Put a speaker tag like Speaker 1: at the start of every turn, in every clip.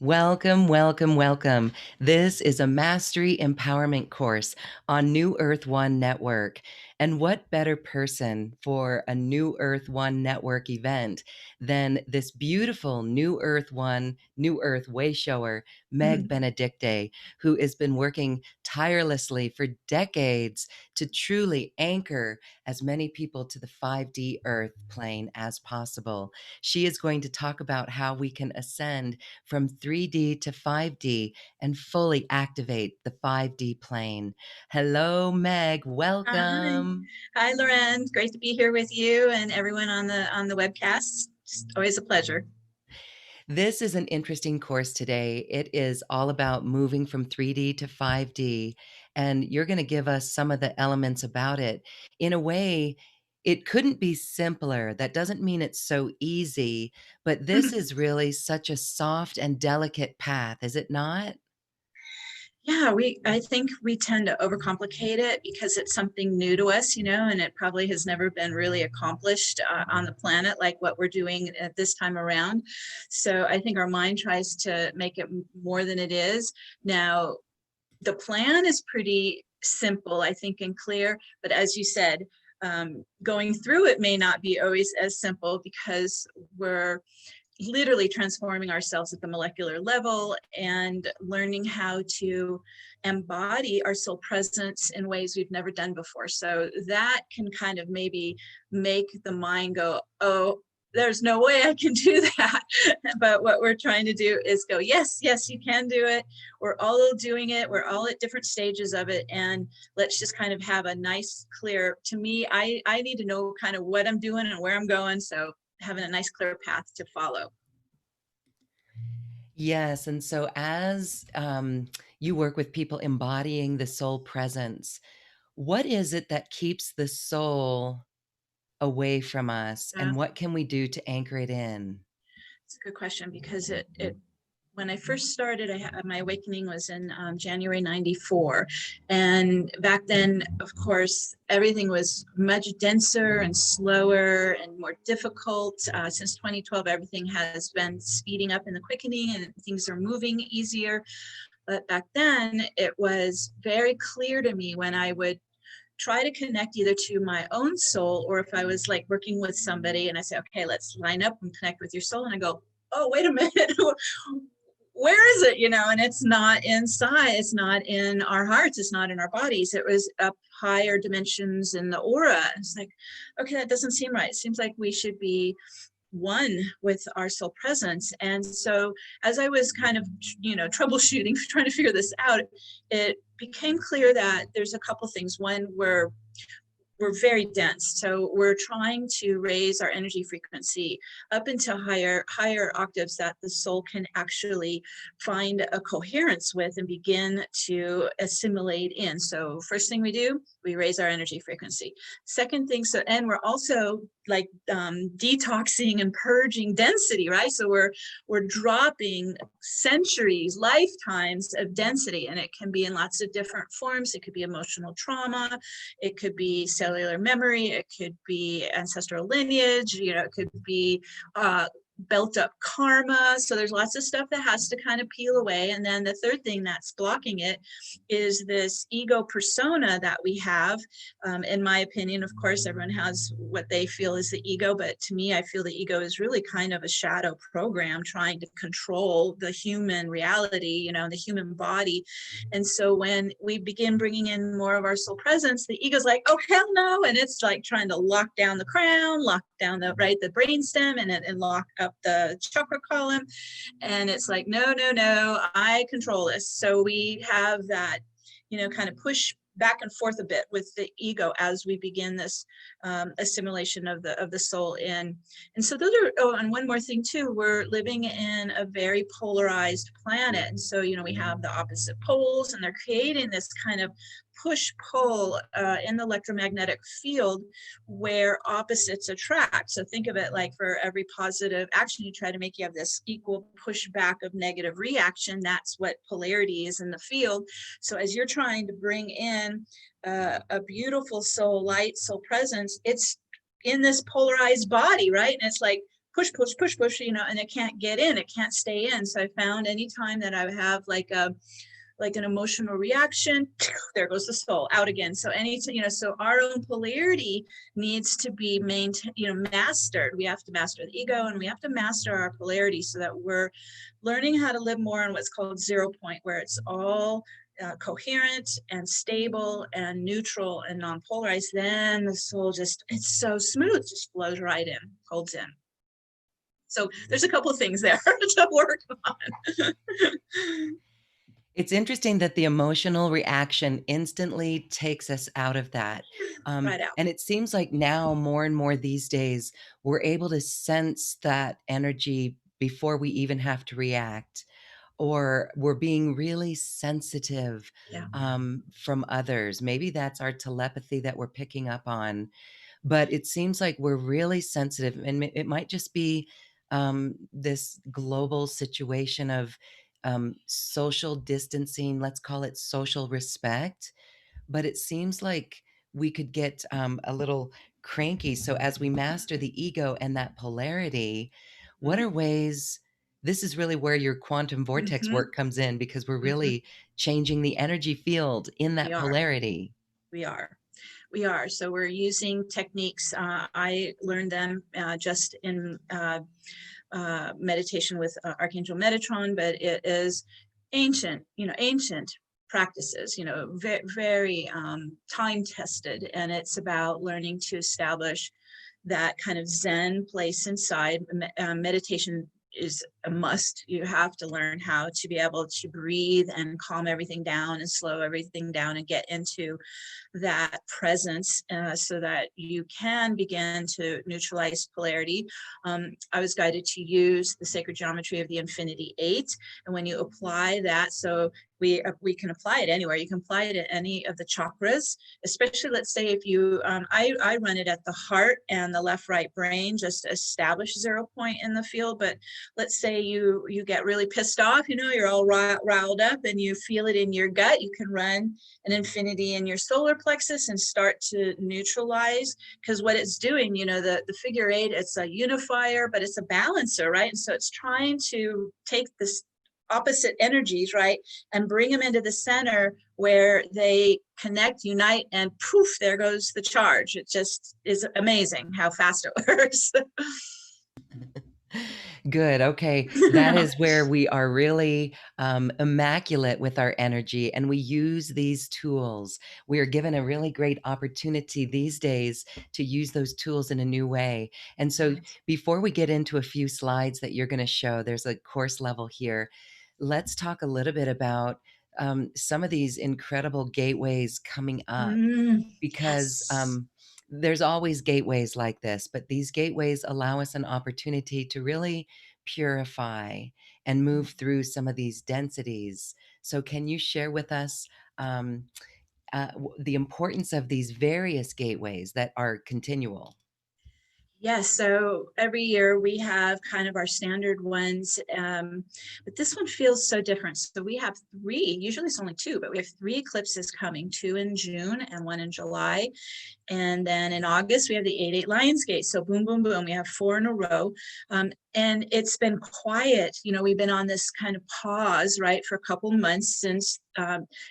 Speaker 1: Welcome, welcome, welcome. This is a mastery empowerment course on New Earth One Network. And what better person for a New Earth One Network event than this beautiful New Earth One, New Earth way shower, Meg
Speaker 2: Mhm.
Speaker 1: Benedicte, who has been working tirelessly for decades to truly anchor as many people to the 5D Earth plane as possible. She is going to talk about how we can ascend from 3D to 5D and fully activate the 5D plane. Hello, Meg.
Speaker 2: Hi.
Speaker 1: Welcome.
Speaker 2: Hi, Loren. Great to be here with you and everyone on the webcast. It's always a pleasure.
Speaker 1: This is an interesting course today. It is all about moving from 3D to 5D, and you're going to give us some of the elements about it. In a way, it couldn't be simpler. That doesn't mean it's so easy, but this is really such a soft and delicate path, is it not?
Speaker 2: Yeah, I think we tend to overcomplicate it because it's something new to us, and it probably has never been really accomplished on the planet like what we're doing at this time around. So I think our mind tries to make it more than it is. Now, the plan is pretty simple, I think, and clear. But as you said, going through it may not be always as simple because we're literally transforming ourselves at the molecular level and learning how to embody our soul presence in ways we've never done before. So that can kind of maybe make the mind go, oh, there's no way I can do that. But what we're trying to do is go, yes, yes, you can do it. We're all doing it. We're all at different stages of it. And let's just kind of have a nice, clear, to me, I need to know kind of what I'm doing and where I'm going. So having a nice, clear path to follow.
Speaker 1: Yes. And so as you work with people embodying the soul presence, what is it that keeps the soul away from us?
Speaker 2: Yeah,
Speaker 1: And what can we do to anchor it in?
Speaker 2: it's a good question because it when I first started, my awakening was in January '94, and back then, of course, everything was much denser and slower and more difficult. Since 2012, everything has been speeding up in the quickening, and things are moving easier. But back then, it was very clear to me when I would try to connect either to my own soul, or if I was like working with somebody and I say, okay, let's line up and connect with your soul. And I go, oh, wait a minute. Where is it? And it's not inside. It's not in our hearts. It's not in our bodies. It was up higher dimensions in the aura. It's like, okay, that doesn't seem right. It seems like we should be one with our soul presence. And so as I was kind of, troubleshooting, trying to figure this out, it became clear that there's a couple things. One, we're very dense, so we're trying to raise our energy frequency up into higher octaves that the soul can actually find a coherence with and begin to assimilate in. So first thing we do, we raise our energy frequency. Second thing, and we're also like detoxing and purging density, right? So we're dropping centuries, lifetimes of density, and it can be in lots of different forms. It could be emotional trauma, it could be cellular memory, it could be ancestral lineage, it could be built up karma. So there's lots of stuff that has to kind of peel away. And then the third thing that's blocking it is this ego persona that we have. In my opinion, of course, everyone has what they feel is the ego, but to me, I feel the ego is really kind of a shadow program trying to control the human reality, the human body. And so when we begin bringing in more of our soul presence, the ego's like, oh, hell no. And it's like trying to lock down the crown, lock down the brainstem, and lock up the chakra column. And it's like, no, no, no, I control this. So we have that, kind of push back and forth a bit with the ego as we begin this assimilation of the soul in. And so those are, oh, and one more thing too, we're living in a very polarized planet. And so, we have the opposite poles, and they're creating this kind of push-pull in the electromagnetic field where opposites attract. So think of it like for every positive action you try to make, you have this equal pushback of negative reaction. That's what polarity is in the field. So as you're trying to bring in a beautiful soul light, soul presence, it's in this polarized body, right? And it's like, push, push, push, push, and it can't get in, it can't stay in. So I found anytime that I have like an emotional reaction, there goes the soul out again. So so our own polarity needs to be maintained, mastered. We have to master the ego, and we have to master our polarity so that we're learning how to live more on what's called 0 point, where it's all coherent and stable and neutral and non-polarized. Then the soul it's so smooth, just flows right in, holds in. So there's a couple of things there to work on.
Speaker 1: It's interesting that the emotional reaction instantly takes us out of that.
Speaker 2: Right out.
Speaker 1: And it seems like now more and more these days, we're able to sense that energy before we even have to react, or we're being really sensitive
Speaker 2: Yeah.
Speaker 1: from others. Maybe that's our telepathy that we're picking up on, but it seems like we're really sensitive, and it might just be this global situation of social distancing, let's call it social respect. But it seems like we could get a little cranky. So, as we master the ego and that polarity, what are ways? This is really where your quantum vortex
Speaker 2: Mm-hmm.
Speaker 1: work comes in, because we're
Speaker 2: Mm-hmm.
Speaker 1: really changing the energy field in
Speaker 2: We
Speaker 1: that
Speaker 2: are.
Speaker 1: polarity.
Speaker 2: We are. We are. So we're using techniques. I learned them just in meditation with Archangel Metatron, but it is ancient practices, very, very time tested. And it's about learning to establish that kind of Zen place inside. Meditation is a must. You have to learn how to be able to breathe and calm everything down and slow everything down and get into that presence so that you can begin to neutralize polarity. I was guided to use the sacred geometry of the Infinity Eight. And when you apply that, so we can apply it anywhere. You can apply it at any of the chakras, especially let's say if you, I run it at the heart and the left right brain, just to establish 0 point in the field. But let's say you get really pissed off, you're all riled up and you feel it in your gut. You can run an infinity in your solar plexus and start to neutralize, because what it's doing, the figure eight, it's a unifier, but it's a balancer, right? And so it's trying to take this opposite energies, right, and bring them into the center where they connect, unite, and poof, there goes the charge. It just is amazing how fast it works.
Speaker 1: Good. Okay. That is where we are really immaculate with our energy, and we use these tools. We are given a really great opportunity these days to use those tools in a new way. And so,
Speaker 2: Right.
Speaker 1: before we get into a few slides that you're going to show, there's a course level here. Let's talk a little bit about some of these incredible gateways coming up, because
Speaker 2: Yes.
Speaker 1: there's always gateways like this, but these gateways allow us an opportunity to really purify and move through some of these densities. So, can you share with us um, the importance of these various gateways that are continual?
Speaker 2: Yes, so every year we have kind of our standard ones, but this one feels so different. So we have three, usually it's only two, but we have three eclipses coming, two in June and one in July. And then in August, we have the 8-8 Lionsgate. So boom, boom, boom, we have four in a row. And it's been quiet. We've been on this kind of pause, right, for a couple months since,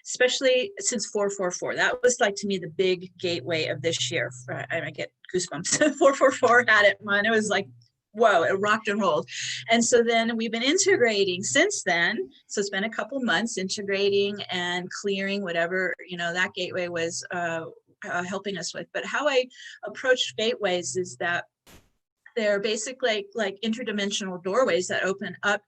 Speaker 2: especially since 444. That was like, to me, the big gateway of this year. I get goosebumps. 444 had it, man. It was like, whoa, it rocked and rolled. And so then we've been integrating since then. So it's been a couple months integrating and clearing whatever, that gateway was helping us with. But how I approach gateways is that they're basically like interdimensional doorways that open up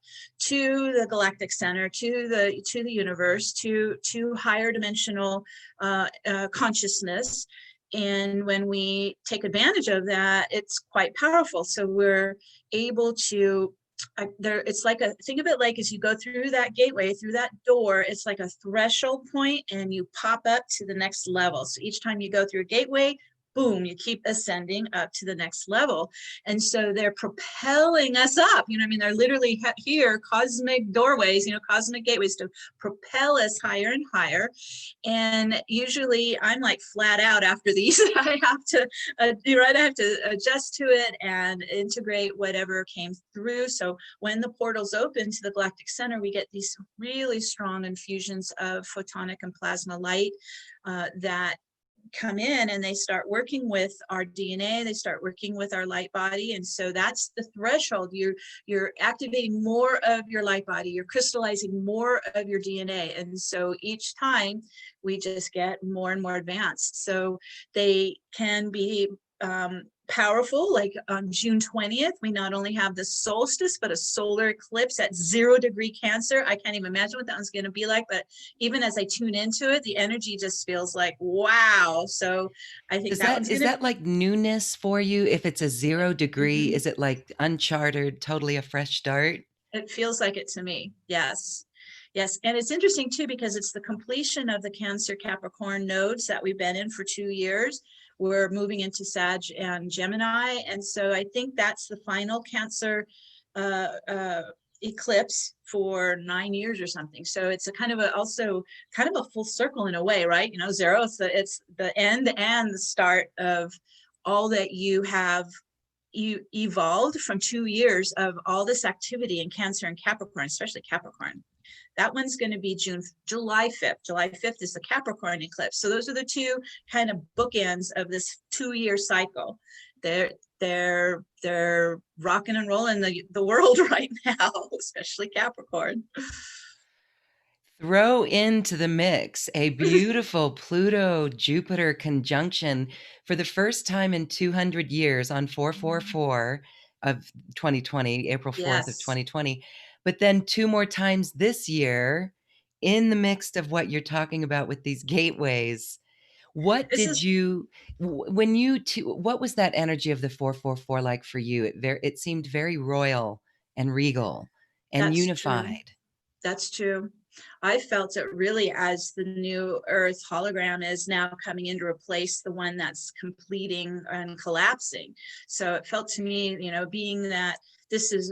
Speaker 2: to the galactic center, to the universe, to higher dimensional consciousness. And when we take advantage of that, it's quite powerful. So we're able to it's like think of it like as you go through that gateway, through that door, it's like a threshold point and you pop up to the next level. So each time you go through a gateway, boom, you keep ascending up to the next level. And so they're propelling us up. You know what I mean? They're literally here, cosmic doorways, you know, cosmic gateways to propel us higher and higher. And usually I'm like flat out after these. I have to, I have to adjust to it and integrate whatever came through. So when the portals open to the galactic center, we get these really strong infusions of photonic and plasma light that come in, and they start working with our DNA, they start working with our light body. And so that's the threshold. You're activating more of your light body, you're crystallizing more of your DNA. And so each time we just get more and more advanced. So they can be powerful. Like on June 20th, we not only have the solstice, but a solar eclipse at 0° Cancer. I can't even imagine what that one's going to be like, but even as I tune into it, the energy just feels like, wow. So I think that one's going
Speaker 1: Is
Speaker 2: to
Speaker 1: that like newness for you? If it's a 0°, is it like uncharted, totally a fresh start?
Speaker 2: It feels like it to me. Yes. Yes. And it's interesting too, because it's the completion of the Cancer Capricorn nodes that we've been in for 2 years. We're moving into Sag and Gemini. And so I think that's the final Cancer eclipse for 9 years or something. So it's a kind of also kind of a full circle in a way, right? You know, zero, it's the end and the start of all that you have evolved from 2 years of all this activity in Cancer and Capricorn, especially Capricorn. That one's going to be July 5th. July 5th is the Capricorn eclipse. So those are the two kind of bookends of this 2-year cycle. They're rocking and rolling the world right now, especially Capricorn.
Speaker 1: Throw into the mix a beautiful Pluto-Jupiter conjunction for the first time in 200 years on 444 of 2020, April 4th of
Speaker 2: Yes.
Speaker 1: 2020. But then 2 more times this year in the mix of what you're talking about with these gateways. What
Speaker 2: This
Speaker 1: did
Speaker 2: is
Speaker 1: you when you what was that energy of the 444 like for you? It seemed very royal and regal and
Speaker 2: That's true.
Speaker 1: unified.
Speaker 2: That's true. I felt it really as the new Earth hologram is now coming in to replace the one that's completing and collapsing. So it felt to me, you know, being that this is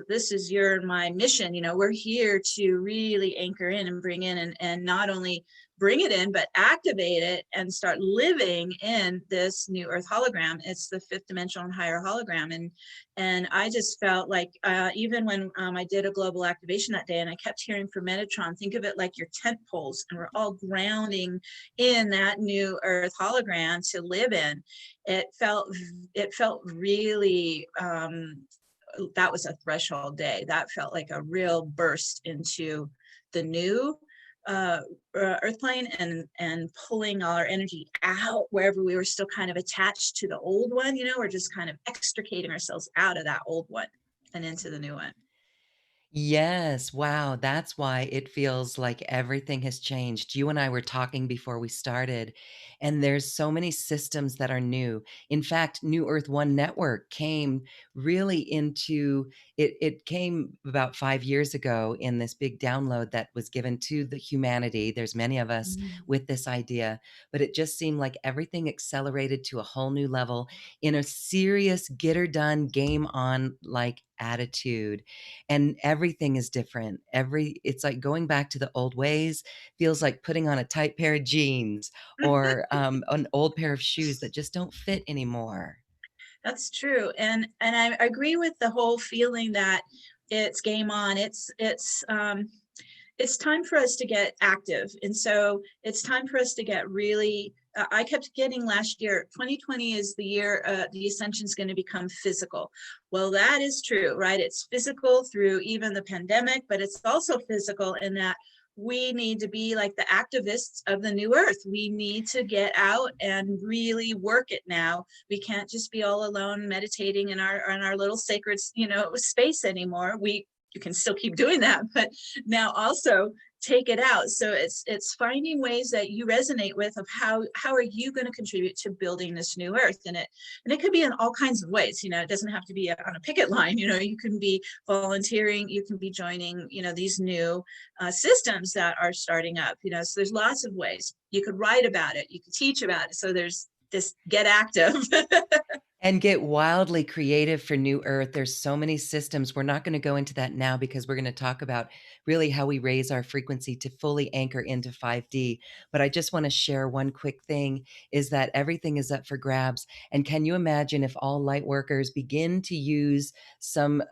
Speaker 2: my mission, you know, we're here to really anchor in and bring in and not only bring it in, but activate it and start living in this new Earth hologram. It's the 5th dimensional and higher hologram. And I just felt like even when I did a global activation that day, and I kept hearing from Metatron, think of it like your tent poles, and we're all grounding in that new Earth hologram to live in. It felt really, that was a threshold day. That felt like a real burst into the new earth plane and pulling all our energy out wherever we were still kind of attached to the old one. You know, we're just kind of extricating ourselves out of that old one and into the new one.
Speaker 1: Yes, wow, that's why it feels like everything has changed. You and I were talking before we started, and there's so many systems that are new. In fact, New Earth One Network came really into it. It came about 5 years ago in this big download that was given to the humanity. There's many of us with this idea, but it just seemed like everything accelerated to a whole new level in a serious get her done, game on like attitude, and everything is different. It's like going back to the old ways feels like putting on a tight pair of jeans or an old pair of shoes that just don't fit anymore.
Speaker 2: That's true. And I agree with the whole feeling that it's game on. It's time for us to get active. And so it's time for us to get really, I kept getting last year, 2020 is the year the ascension is going to become physical. Well, that is true, right? It's physical through even the pandemic, but it's also physical in that we need to be like the activists of the new earth. We need to get out and really work it now. We can't just be all alone meditating in our little sacred, you know, space anymore. You can still keep doing that, but now also take it out. So it's finding ways that you resonate with of how are you going to contribute to building this new earth. And it could be in all kinds of ways. You know, it doesn't have to be on a picket line. You know, you can be volunteering, you can be joining, you know, these new systems that are starting up, you know. So there's lots of ways. You could write about it, you could teach about it. So there's just get active.
Speaker 1: And get wildly creative for New Earth. There's so many systems. We're not going to go into that now because we're going to talk about really how we raise our frequency to fully anchor into 5D. But I just want to share one quick thing is that everything is up for grabs. And can you imagine if all light workers begin to use some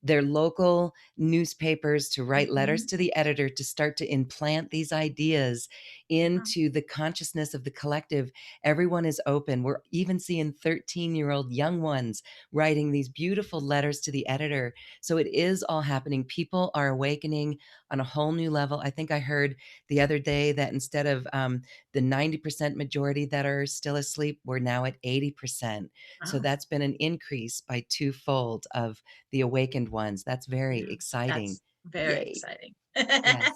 Speaker 1: their local newspapers to write letters to the editor to start to implant these ideas into the consciousness of the collective? Everyone is open. We're even seeing 13-year-old young ones writing these beautiful letters to the editor. So it is all happening. People are awakening on a whole new level. I think I heard the other day that instead of the 90% majority that are still asleep, we're now at 80%. So
Speaker 2: Wow.
Speaker 1: that's been an increase by twofold of the awakened ones. That's very
Speaker 2: Yeah,
Speaker 1: exciting.
Speaker 2: that's very
Speaker 1: Yay.
Speaker 2: exciting.
Speaker 1: Yes.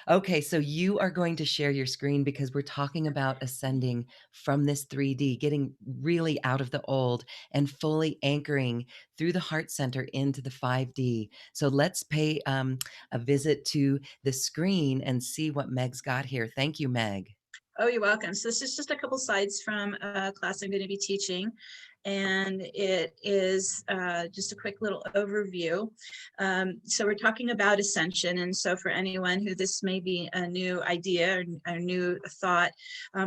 Speaker 1: Okay, so you are going to share your screen because we're talking about ascending from this 3D, getting really out of the old and fully anchoring through the heart center into the 5D. So let's pay a visit to the screen and see what Meg's got here. Thank you, Meg.
Speaker 2: Oh, you're welcome. So this is just a couple slides from a class I'm going to be teaching, and it is just a quick little overview. So we're talking about ascension, and so for anyone who this may be a new idea or a new thought,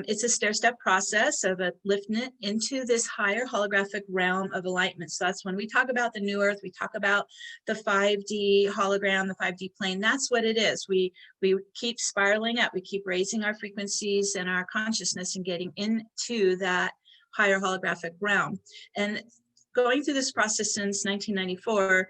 Speaker 2: it's a stair-step process of upliftment into this higher holographic realm of enlightenment. So that's when we talk about the new earth, we talk about the 5D hologram, the 5D plane. That's what it is. We keep spiraling up, we keep raising our frequencies and our consciousness and getting into that higher holographic realm. And going through this process since 1994,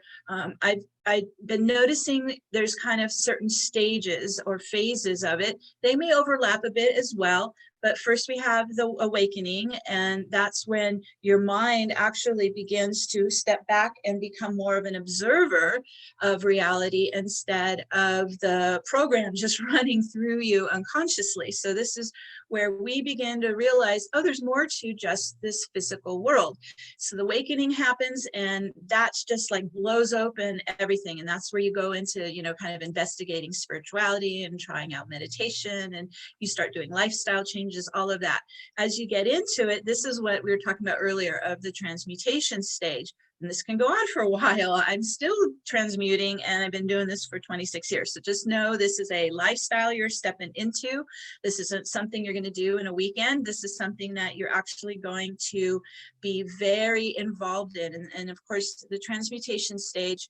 Speaker 2: I've been noticing there's kind of certain stages or phases of it. They may overlap a bit as well, but first we have the awakening, and that's when your mind actually begins to step back and become more of an observer of reality instead of the program just running through you unconsciously. So this is where we begin to realize, oh, there's more to just this physical world. So the awakening happens, and that's just like blows open everything. And that's where you go into, you know, kind of investigating spirituality and trying out meditation, and you start doing lifestyle changes, all of that. As you get into it, this is what we were talking about earlier of the transmutation stage. And this can go on for a while. I'm still transmuting, and I've been doing this for 26 years. So just know this is a lifestyle you're stepping into. This isn't something you're going to do in a weekend. This is something that you're actually going to be very involved in. And of course, the transmutation stage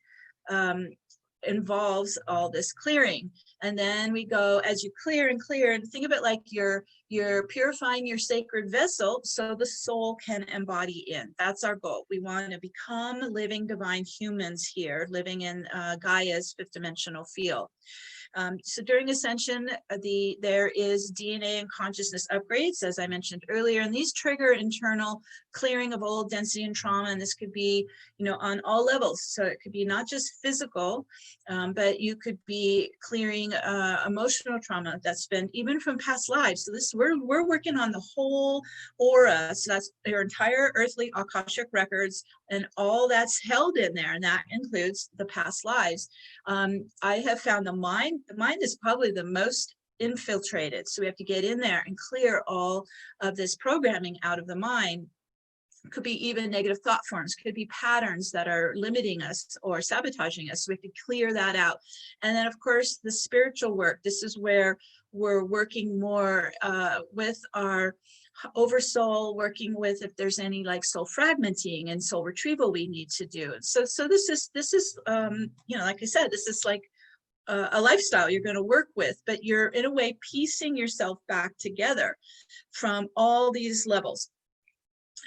Speaker 2: involves all this clearing. And then we go, as you clear and clear, and think of it like you're purifying your sacred vessel so the soul can embody in. That's our goal. We want to become living divine humans here, living in Gaia's fifth dimensional field. So during ascension, there is DNA and consciousness upgrades, as I mentioned earlier, and these trigger internal clearing of old density and trauma. And this could be, you know, on all levels. So it could be not just physical, but you could be clearing emotional trauma that's been even from past lives. So this we're working on the whole aura. So that's your entire earthly Akashic records and all that's held in there, and that includes the past lives. I have found the mind is probably the most infiltrated. So we have to get in there and clear all of this programming out of the mind. Could be even negative thought forms, could be patterns that are limiting us or sabotaging us. So we have to clear that out. And then of course, the spiritual work. This is where we're working more with our oversoul, working with if there's any like soul fragmenting and soul retrieval we need to do. So this is you know, like I said, this is like a lifestyle you're going to work with, but you're in a way piecing yourself back together from all these levels.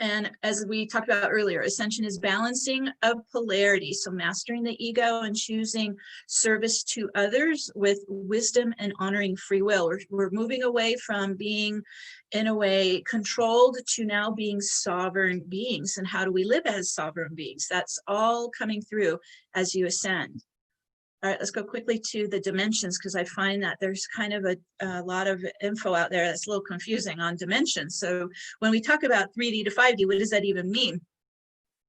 Speaker 2: And as we talked about earlier, ascension is balancing of polarity. So mastering the ego and choosing service to others with wisdom and honoring free will. We're moving away from being, in a way, controlled to now being sovereign beings. And how do we live as sovereign beings? That's all coming through as you ascend. All right, let's go quickly to the dimensions, because I find that there's kind of a lot of info out there that's a little confusing on dimensions. So when we talk about 3D to 5D, what does that even mean?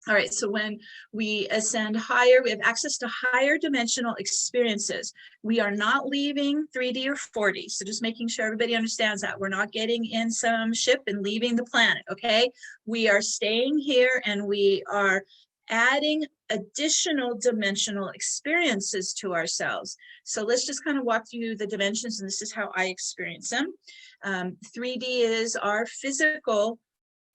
Speaker 2: All right, so when we ascend higher, we have access to higher dimensional experiences. We are not leaving 3D or 4D. So just making sure everybody understands that. We're not getting in some ship and leaving the planet, okay? We are staying here and we are adding additional dimensional experiences to ourselves. So let's just kind of walk through the dimensions, and this is how I experience them. 3D is our physical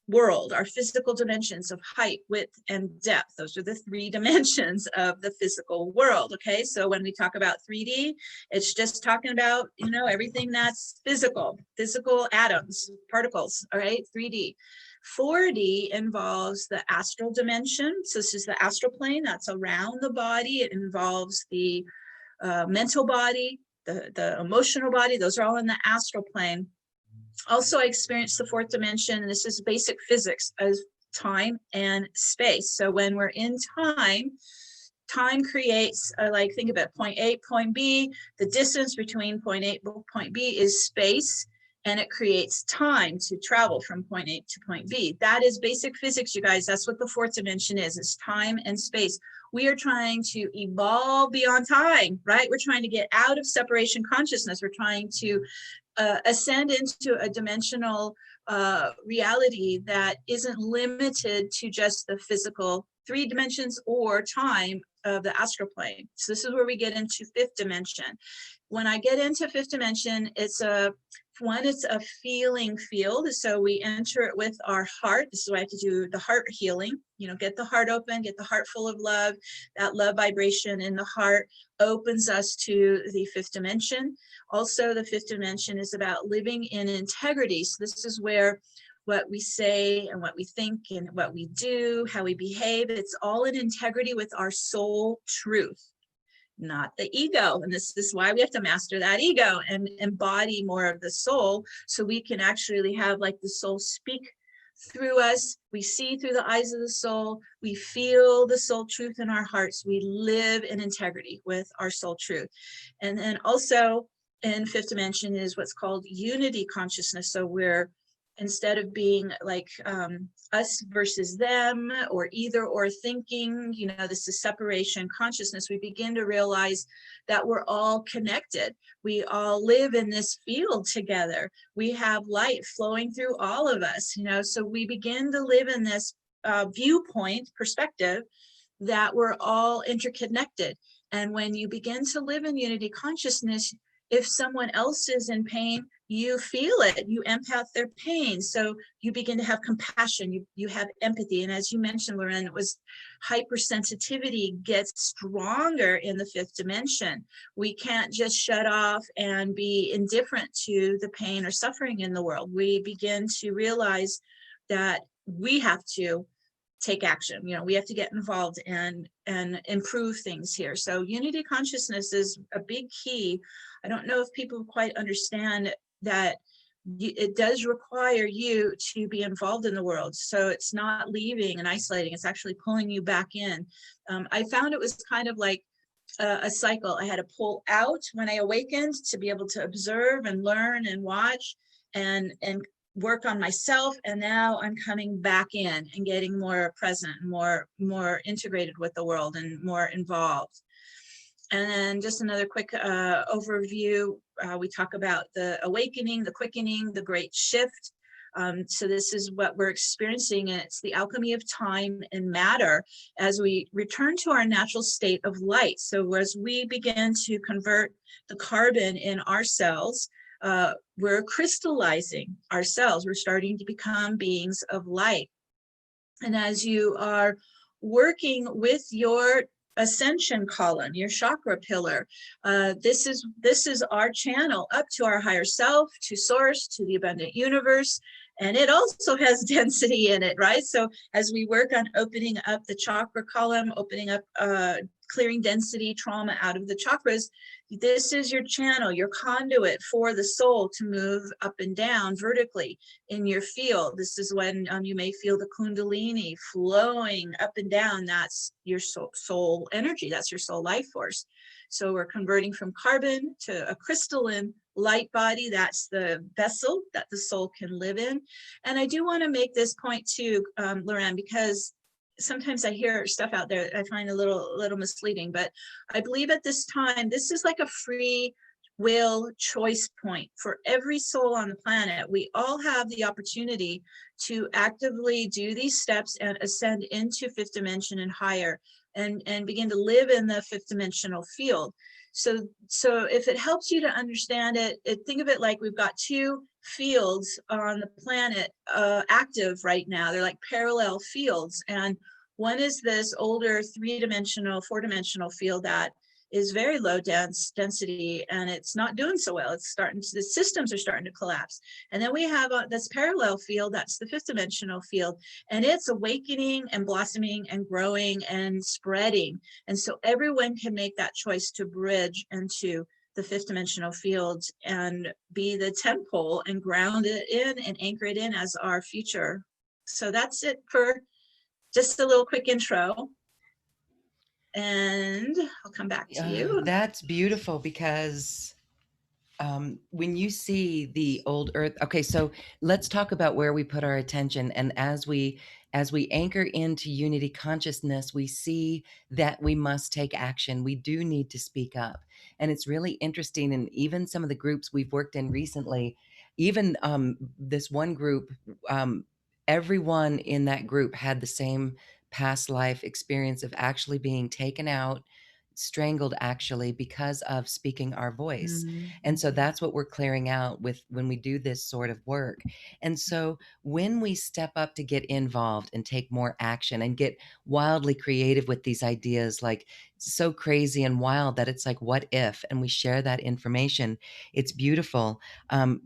Speaker 2: world, our physical dimensions of height, width, and depth. Those are the 3 dimensions of the physical world. Okay, so when we talk about 3D, it's just talking about, you know, everything that's physical atoms, particles. All right, 3D. 4D involves the astral dimension. So this is the astral plane that's around the body. It involves the mental body, the emotional body. Those are all in the astral plane. Also, I experienced the 4th dimension, and this is basic physics of time and space. So when we're in time, time creates, like, think about point A, point B. The distance between point A and point B is space, and it creates time to travel from point A to point B. That is basic physics, you guys. That's what the 4th dimension is. It's time and space. We are trying to evolve beyond time, right? We're trying to get out of separation consciousness. We're trying to ascend into a dimensional reality that isn't limited to just the physical 3 dimensions or time of the astral plane. So this is where we get into 5th dimension. When I get into 5th dimension, it's a feeling field. So we enter it with our heart. This is why I have to do the heart healing. You know, get the heart open, get the heart full of love. That love vibration in the heart opens us to the 5th dimension. Also, the 5th dimension is about living in integrity. So this is where what we say and what we think and what we do, how we behave, it's all in integrity with our soul truth, not the ego. And this is why we have to master that ego and embody more of the soul, so we can actually have, like, the soul speak through us. We see through the eyes of the soul. We feel the soul truth in our hearts. We live in integrity with our soul truth. And then also in 5th dimension is what's called unity consciousness. So we're, instead of being like us versus them or either or thinking, you know, this is separation consciousness, we begin to realize that we're all connected. We all live in this field together. We have light flowing through all of us, you know, so we begin to live in this viewpoint perspective that we're all interconnected. And when you begin to live in unity consciousness, if someone else is in pain, you feel it, you empath their pain. So you begin to have compassion, you have empathy. And as you mentioned, Lauren, it was hypersensitivity gets stronger in the 5th dimension. We can't just shut off and be indifferent to the pain or suffering in the world. We begin to realize that we have to take action. You know, we have to get involved and improve things here. So unity consciousness is a big key. I don't know if people quite understand that it does require you to be involved in the world. So it's not leaving and isolating, it's actually pulling you back in. I found it was kind of like a cycle. I had to pull out when I awakened to be able to observe and learn and watch and work on myself, and now I'm coming back in and getting more present, more integrated with the world and more involved. And then just another quick overview, we talk about the awakening, the quickening, the great shift. So this is what we're experiencing, and it's the alchemy of time and matter as we return to our natural state of light. So as we begin to convert the carbon in our cells, we're crystallizing ourselves. We're starting to become beings of light. And as you are working with your ascension column, your chakra pillar, this is our channel up to our higher self, to source, to the abundant universe. And it also has density in it, right? So as we work on opening up the chakra column, opening up, clearing density, trauma out of the chakras, this is your channel, your conduit for the soul to move up and down vertically in your field. This is when you may feel the kundalini flowing up and down. That's your soul energy. That's your soul life force. So we're converting from carbon to a crystalline light body. That's the vessel that the soul can live in. And I do want to make this point too, Lauren, because sometimes I hear stuff out there I find a little misleading, but I believe at this time, this is like a free will choice point for every soul on the planet. We all have the opportunity to actively do these steps and ascend into fifth dimension and higher, and begin to live in the fifth dimensional field. So if it helps you to understand it, think of it like we've got two fields on the planet active right now. They're like parallel fields, and one is this older three-dimensional, four-dimensional field that is very low density, and it's not doing so well. It's starting to, the systems are starting to collapse. And then we have this parallel field, that's the fifth dimensional field, and it's awakening and blossoming and growing and spreading. And so everyone can make that choice to bridge into the fifth dimensional field and be the temple and ground it in and anchor it in as our future. So that's it for just a little quick intro, and I'll come back to you.
Speaker 1: That's beautiful, because when you see the old earth, okay, so let's talk about where we put our attention. And as we anchor into unity consciousness, we see that we must take action. We do need to speak up. And it's really interesting. And even some of the groups we've worked in recently, even this one group, everyone in that group had the same past life experience of actually being taken out, strangled actually, because of speaking our voice. And so
Speaker 2: Mhm.
Speaker 1: that's what we're clearing out with when we do this sort of work. And so when we step up to get involved and take more action and get wildly creative with these ideas, like so crazy and wild that it's like, what if? And we share that information, it's beautiful.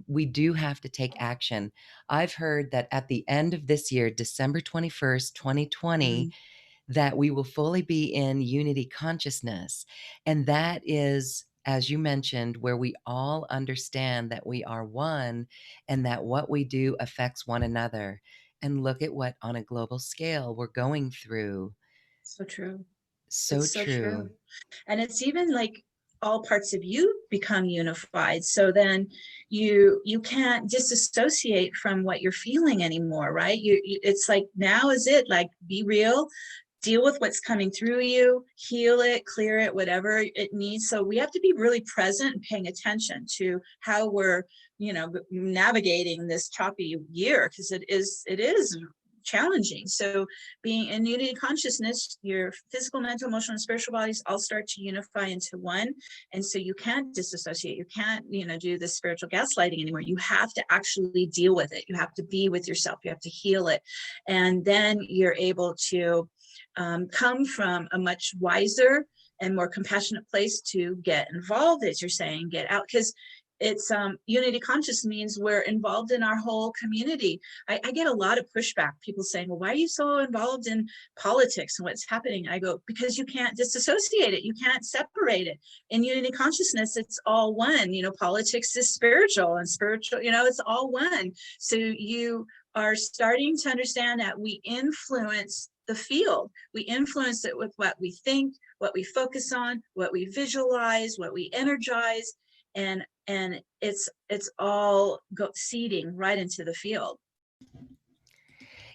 Speaker 1: We do have to take action. I've heard that at the end of this year, December 21st, 2020,
Speaker 2: Mm.
Speaker 1: that we will fully be in unity consciousness. And that is, as you mentioned, where we all understand that we are one and that what we do affects one another. And look at what, on a global scale, we're going through.
Speaker 2: So true.
Speaker 1: So
Speaker 2: It's so
Speaker 1: true.
Speaker 2: true. And it's even like all parts of you become unified. So then you can't disassociate from what you're feeling anymore, right? It's like, now is it, like, be real, deal with what's coming through you, heal it, clear it, whatever it needs. So we have to be really present and paying attention to how we're, navigating this choppy year, because it is challenging. So being in unity consciousness, your physical, mental, emotional, and spiritual bodies all start to unify into one. And so you can't disassociate. You can't, do the spiritual gaslighting anymore. You have to actually deal with it. You have to be with yourself. You have to heal it. And then you're able to come from a much wiser and more compassionate place to get involved, as you're saying, get out. Because it's unity conscious means we're involved in our whole community. I get a lot of pushback, people saying, well, why are you so involved in politics and what's happening? I go, because you can't disassociate it, you can't separate it. In unity consciousness, it's all one. Politics is spiritual, and spiritual, it's all one. So you are starting to understand that we influence the field. We influence it with what we think, what we focus on, what we visualize, what we energize, and it's all seeding right into the field.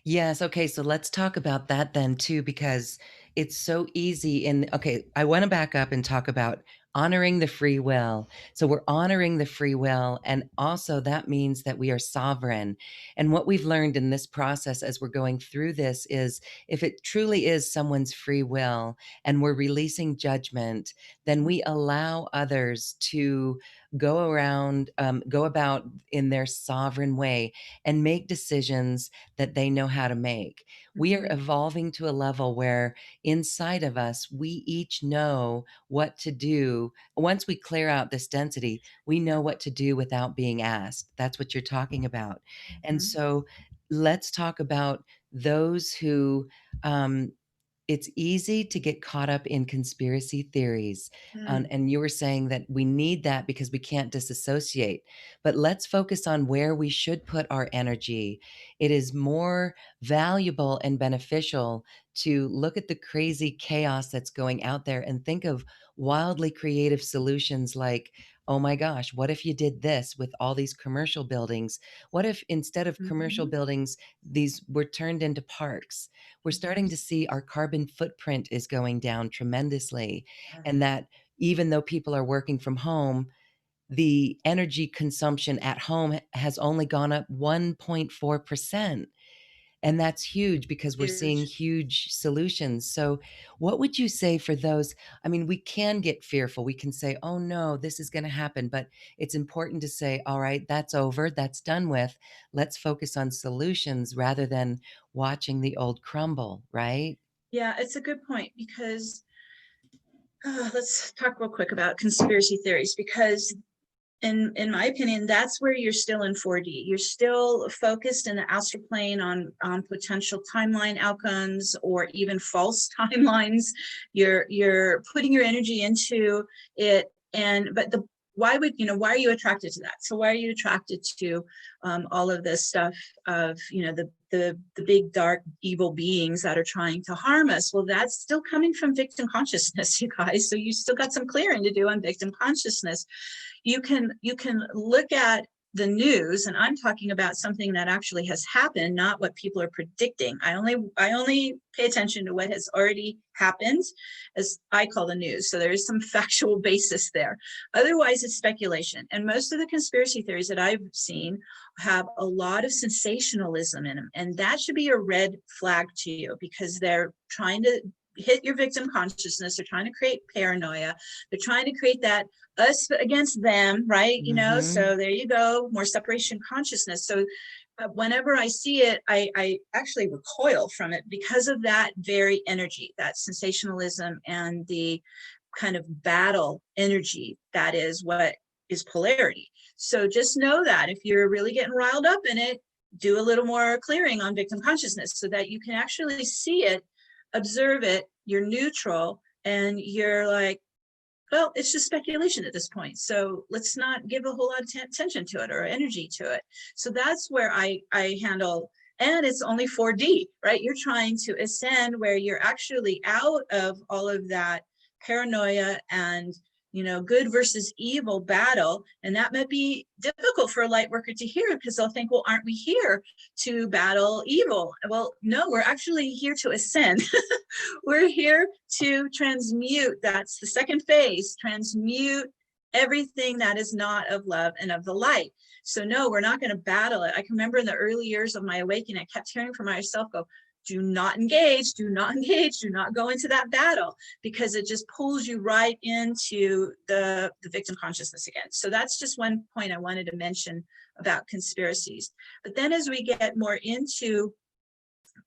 Speaker 1: Yes. Okay. So let's talk about that then too, because it's so easy. Okay, I want to back up and talk about honoring the free will. So we're honoring the free will. And also that means that we are sovereign. And what we've learned in this process as we're going through this is, if it truly is someone's free will and we're releasing judgment, then we allow others to go about in their sovereign way and make decisions that they know how to make. We are
Speaker 2: Mhm.
Speaker 1: evolving to a level where inside of us, we each know what to do. Once we clear out this density, we know
Speaker 2: Yeah.
Speaker 1: what to do without being asked. That's what you're talking about. And
Speaker 2: Mhm.
Speaker 1: so let's talk about those who, it's easy to get caught up in conspiracy theories.
Speaker 2: Mm.
Speaker 1: And you were saying that we need that because we can't disassociate. But let's focus on where we should put our energy. It is more valuable and beneficial to look at the crazy chaos that's going out there and think of wildly creative solutions like, oh my gosh, what if you did this with all these commercial buildings? What if instead of commercial
Speaker 2: Mhm.
Speaker 1: buildings, these were turned into parks? We're starting to
Speaker 2: Yes.
Speaker 1: see our carbon footprint is going down tremendously. And
Speaker 2: Yes.
Speaker 1: that even though people are working from home, the energy consumption at home has only gone up 1.4%. And that's huge because we're seeing
Speaker 2: Huge.
Speaker 1: huge solutions. So, what would you say for those? I mean, we can get fearful. We can say, oh no, this is going to happen. But it's important to say, all right, that's over, that's done with. Let's focus on solutions rather than watching the old crumble, right?
Speaker 2: Yeah, it's a good point because let's talk real quick about conspiracy theories because in my opinion, that's where you're still in 4D. You're still focused in the astral plane on potential timeline outcomes or even false timelines. You're putting your energy into it, and but the why would why are you attracted to that? So why are you attracted to all of this stuff of the big dark evil beings that are trying to harm us? Well, that's still coming from victim consciousness, you guys. So you still got some clearing to do on victim consciousness. You can look at the news, and I'm talking about something that actually has happened, not what people are predicting. I only pay attention to what has already happened, as I call the news. So there is some factual basis there. Otherwise, it's speculation. And most of the conspiracy theories that I've seen have a lot of sensationalism in them, and that should be a red flag to you because they're trying to hit your victim consciousness. They're trying to create paranoia. They're trying to create that us against them, right?
Speaker 1: Hmm.
Speaker 2: So there you go, more separation consciousness. So whenever I see it, I actually recoil from it because of that very energy, that sensationalism and the kind of battle energy that is what is polarity. So just know that if you're really getting riled up in it, do a little more clearing on victim consciousness so that you can actually see it, observe it, you're neutral, and you're like, well, it's just speculation at this point. So let's not give a whole lot of attention to it or energy to it. So that's where I handle, and it's only 4D, right? You're trying to ascend where you're actually out of all of that paranoia and good versus evil battle. And that might be difficult for a light worker to hear because they'll think, well, aren't we here to battle evil? Well, no, we're actually here to ascend. We're here to transmute. That's the second phase, transmute everything that is not of love and of the light. So no, we're not going to battle it. I can remember in the early years of my awakening, I kept hearing from myself go, do not engage, do not engage, do not go into that battle, because it just pulls you right into the victim consciousness again. So that's just one point I wanted to mention about conspiracies. But then as we get more into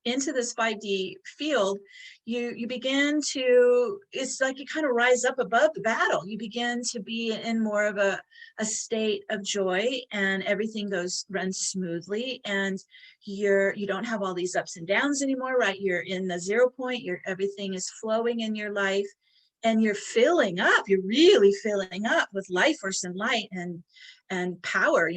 Speaker 2: this 5D field, you begin to, it's like you kind of rise up above the battle. You begin to be in more of a state of joy, and everything runs smoothly, and you don't have all these ups and downs anymore, right? You're in the 0 point, everything is flowing in your life, and you're filling up, you're really filling up with life force and light and power.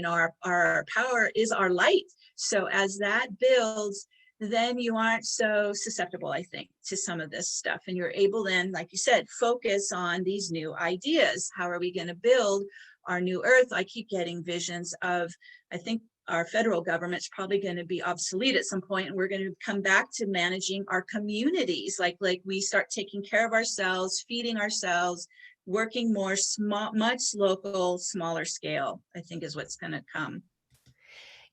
Speaker 2: Our power is our light. So as that builds, then you aren't so susceptible, I think, to some of this stuff. And you're able then, like you said, focus on these new ideas. How are we going to build our new earth? I keep getting visions of, I think our federal government's probably going to be obsolete at some point, and we're going to come back to managing our communities. Like we start taking care of ourselves, feeding ourselves, working more small, much local, smaller scale, I think is what's going to come.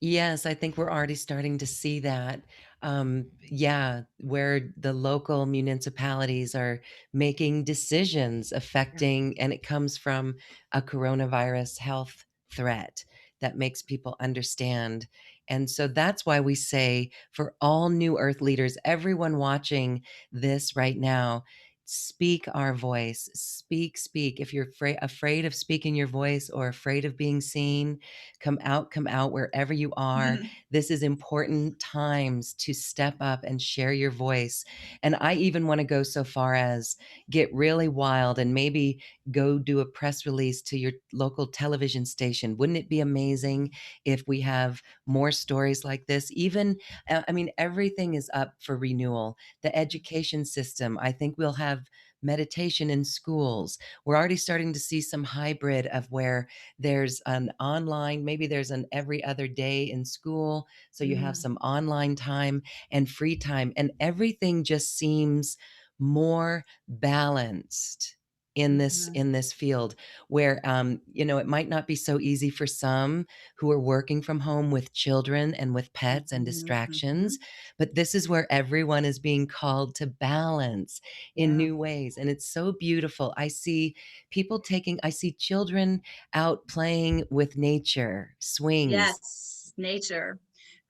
Speaker 1: Yes, I think we're already starting to see that. Yeah, where the local municipalities are making decisions affecting, and it comes from a coronavirus health threat that makes people understand. And so that's why we say for all new earth leaders, everyone watching this right now, speak our voice. Speak, speak. If you're afraid of speaking your voice or afraid of being seen, come out wherever you are. This is important times to step up and share your voice. And I even want to go so far as get really wild and maybe go do a press release to your local television station. Wouldn't it be amazing if we have more stories like this? Even, I mean, everything is up for renewal. The education system, I think we'll have meditation in schools. We're already starting to see some hybrid of where there's an online, maybe there's an every other day in school. So you have
Speaker 2: Mm,
Speaker 1: some online time and free time, and everything just seems more balanced
Speaker 2: mhm,
Speaker 1: in this field where you know, it might not be so easy for some who are working from home with children and with pets and
Speaker 2: mhm,
Speaker 1: distractions,
Speaker 2: mhm.
Speaker 1: but this is where everyone is being called to balance in
Speaker 2: Yeah.
Speaker 1: new ways. And it's so beautiful. I see children out playing with nature, swings.
Speaker 2: Yes, nature,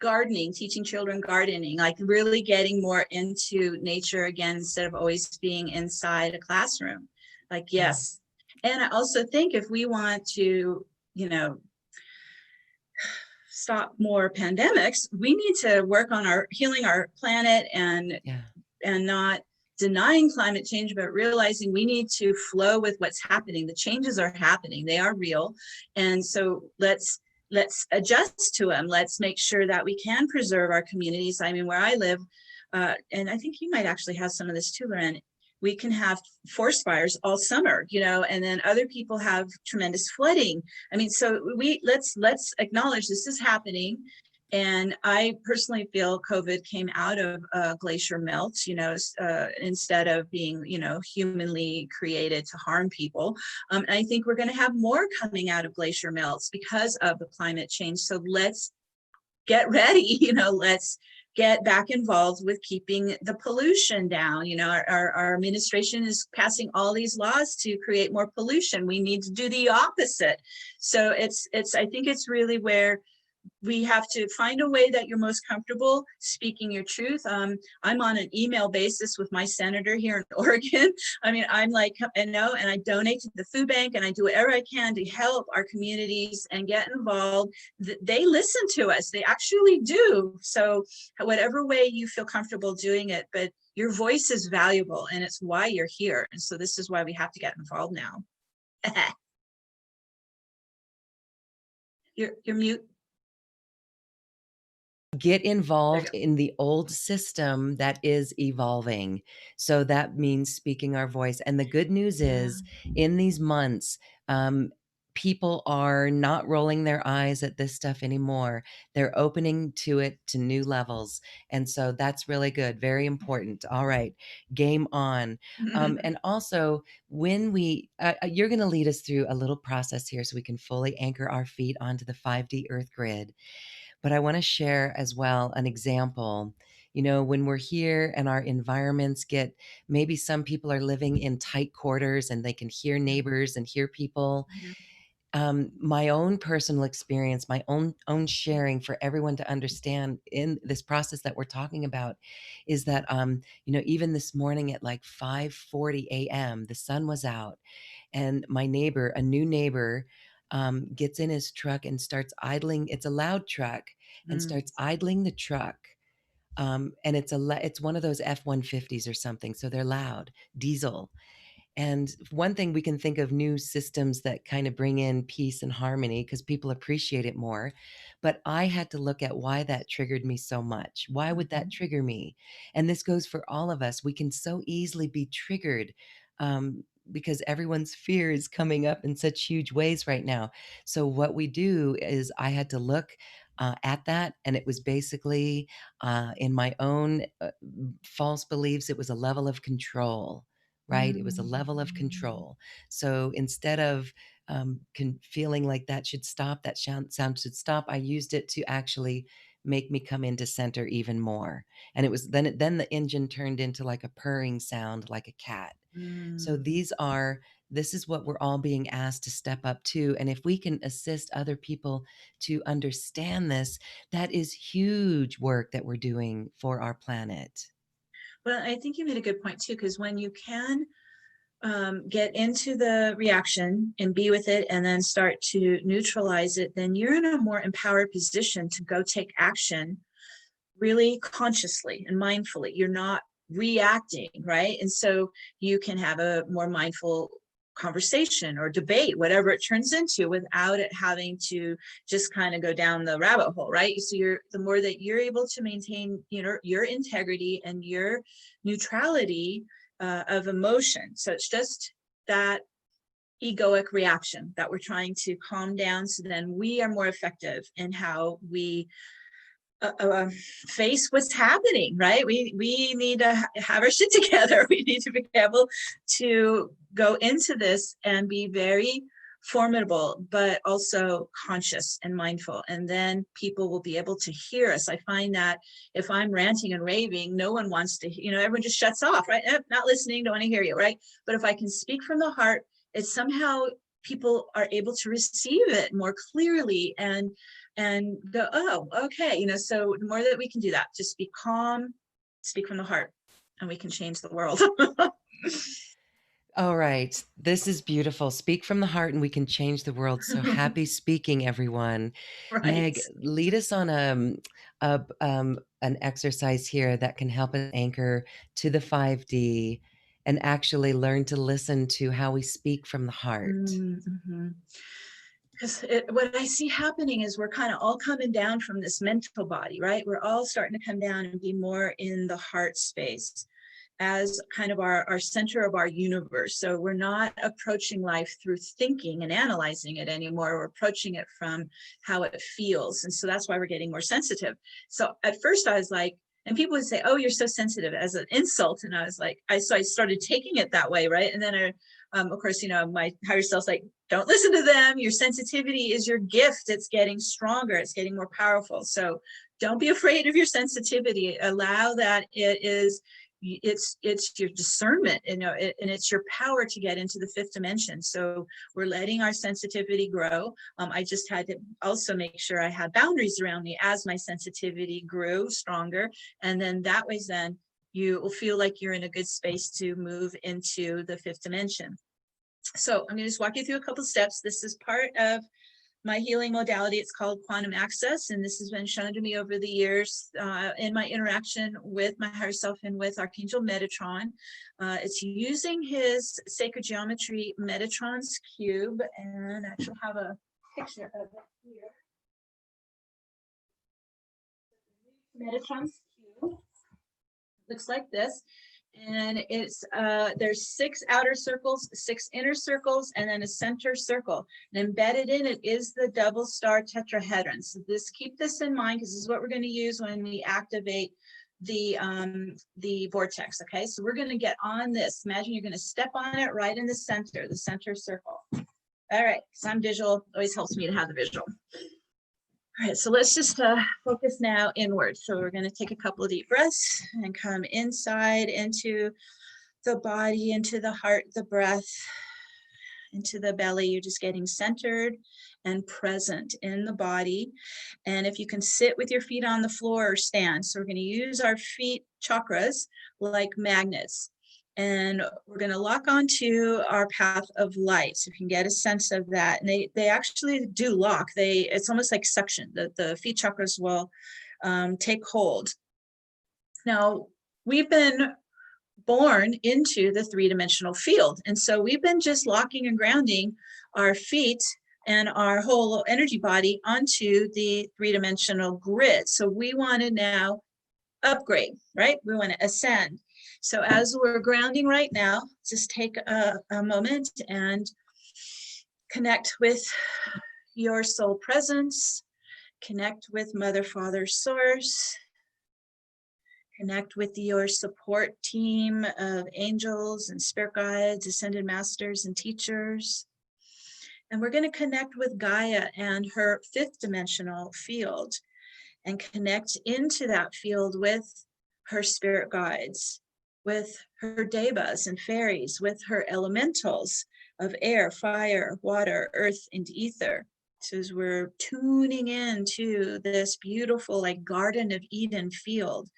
Speaker 2: gardening, teaching children gardening, like really getting more into nature again instead of always being inside a classroom. Like,
Speaker 1: Yeah.
Speaker 2: yes. And I also think if we want to, you know, stop more pandemics, we need to work on our healing our planet
Speaker 1: Yeah.
Speaker 2: and not denying climate change, but realizing we need to flow with what's happening. The changes are happening, they are real. And so let's adjust to them. Let's make sure that we can preserve our communities. I mean, where I live, and I think you might actually have some of this too, Loren, we can have forest fires all summer, you know, and then other people have tremendous flooding. I mean, so we let's acknowledge this is happening. And I personally feel COVID came out of glacier melt, you know, instead of being, you know, humanly created to harm people. And I think we're going to have more coming out of glacier melts because of the climate change. So let's get ready, you know, let's get back involved with keeping the pollution down. You know, our administration is passing all these laws to create more pollution. We need to do the opposite. So I think it's really where we have to find a way that you're most comfortable speaking your truth. I'm on an email basis with my senator here in Oregon. I mean, I'm like, and I donate to the food bank and I do whatever I can to help our communities and get involved. They listen to us. They actually do. So whatever way you feel comfortable doing it, but your voice is valuable and it's why you're here. And so this is why we have to get involved now. You're mute.
Speaker 1: Get
Speaker 2: There you
Speaker 1: involved
Speaker 2: go.
Speaker 1: in the old system that is evolving. So that means speaking our voice. And the good news
Speaker 2: Yeah.
Speaker 1: is, in these months, um, people are not rolling their eyes at this stuff anymore. They're opening to it to new levels. And so that's really good, very important. All right, game on. And also, when you're going to lead us through a little process here so we can fully anchor our feet onto the 5D Earth grid. But I want to share as well an example. You know, when we're here and our environments get, maybe some people are living in tight quarters and they can hear neighbors and hear people. My own personal experience, my own sharing for everyone to understand in this process that we're talking about is that you know, even this morning at like 5:40 a.m., the sun was out, and my neighbor, a new neighbor, gets in his truck and starts idling. It's a loud truck, and
Speaker 2: Mm,
Speaker 1: starts idling the truck. And it's one of those F-150s or something, so they're loud, diesel. And one thing we can think of, new systems that kind of bring in peace and harmony because people appreciate it more. But I had to look at why that triggered me so much. Why would that
Speaker 2: mhm.
Speaker 1: trigger me? And this goes for all of us. We can so easily be triggered because everyone's fear is coming up in such huge ways right now. So, what we do is, I had to look at that, and it was basically in my own false beliefs, it was a level of control, right? It was a
Speaker 2: Mm,
Speaker 1: level of control. So instead of feeling like that should stop, that sound should stop, I used it to actually make me come into center even more. And it was then the engine turned into like a purring sound, like a cat. So
Speaker 2: mm.
Speaker 1: this is what we're all being asked to step up to. And if we can assist other people to understand this, that is huge work that we're doing for our planet.
Speaker 2: Well, I think you made a good point too, because when you can get into the reaction and be with it and then start to neutralize it, then you're in a more empowered position to go take action really consciously and mindfully. You're not reacting, right? And so you can have a more mindful conversation or debate, whatever it turns into, without it having to just kind of go down the rabbit hole, right? So you're, the more that you're able to maintain, you know, your integrity and your neutrality of emotion. So it's just that egoic reaction that we're trying to calm down, so then we are more effective in how we face what's happening, right? We need to have our shit together. We need to be able to go into this and be very formidable, but also conscious and mindful. And then people will be able to hear us. I find that if I'm ranting and raving, no one wants to, you know, everyone just shuts off, right? Not listening, don't want to hear you, right? But if I can speak from the heart, it's somehow people are able to receive it more clearly and go, oh, okay, you know. So the more that we can do that, just be calm, speak from the heart, and we can change the world.
Speaker 1: All right. This is beautiful. Speak from the heart and we can change the world. So happy speaking, everyone.
Speaker 2: Right.
Speaker 1: Meg, lead us on an exercise here that can help us anchor to the 5D and actually learn to listen to how we speak from the heart.
Speaker 2: Mm-hmm. Because what I see happening is we're kind of all coming down from this mental body, right? We're all starting to come down and be more in the heart space as kind of our center of our universe. So we're not approaching life through thinking and analyzing it anymore. We're approaching it from how it feels. And so that's why we're getting more sensitive. So at first I was like, and people would say, oh, you're so sensitive, as an insult. And I was like, so I started taking it that way, right? And then of course, you know, my higher self's like, don't listen to them. Your sensitivity is your gift. It's getting stronger. It's getting more powerful. So don't be afraid of your sensitivity. Allow that. It's your discernment, you know, and it's your power to get into the fifth dimension. So we're letting our sensitivity grow. I just had to also make sure I had boundaries around me as my sensitivity grew stronger. And then that way, then you will feel like you're in a good space to move into the fifth dimension. So I'm going to just walk you through a couple of steps. This is part of my healing modality. It's called Quantum Access, and this has been shown to me over the years in my interaction with my higher self and with Archangel Metatron. It's using his sacred geometry Metatron's cube, and I actually have a picture of it here. Metatron's cube looks like this. And it's there's 6 outer circles, 6 inner circles, and then a center circle. And embedded in it is the double star tetrahedron. So keep this in mind, because this is what we're going to use when we activate the vortex. Okay, so we're going to get on this. Imagine you're going to step on it right in the center circle. All right, because I'm visual, always helps me to have the visual. All right, so let's just focus now inward. So we're going to take a couple of deep breaths and come inside into the body, into the heart, the breath, into the belly. You're just getting centered and present in the body. And if you can sit with your feet on the floor or stand. So we're going to use our feet chakras like magnets. And we're going to lock onto our path of light. So you can get a sense of that. And they actually do lock. It's almost like suction. The feet chakras will take hold. Now, we've been born into the 3-dimensional field. And so we've been just locking and grounding our feet and our whole energy body onto the 3-dimensional grid. So we want to now upgrade, right? We want to ascend. So as we're grounding right now, just take a moment and connect with your soul presence, connect with Mother, Father, Source, connect with your support team of angels and spirit guides, ascended masters and teachers. And we're going to connect with Gaia and her 5th dimensional field and connect into that field with her spirit guides, with her devas and fairies, with her elementals of air, fire, water, earth, and ether. So as we're tuning into this beautiful, like Garden of Eden field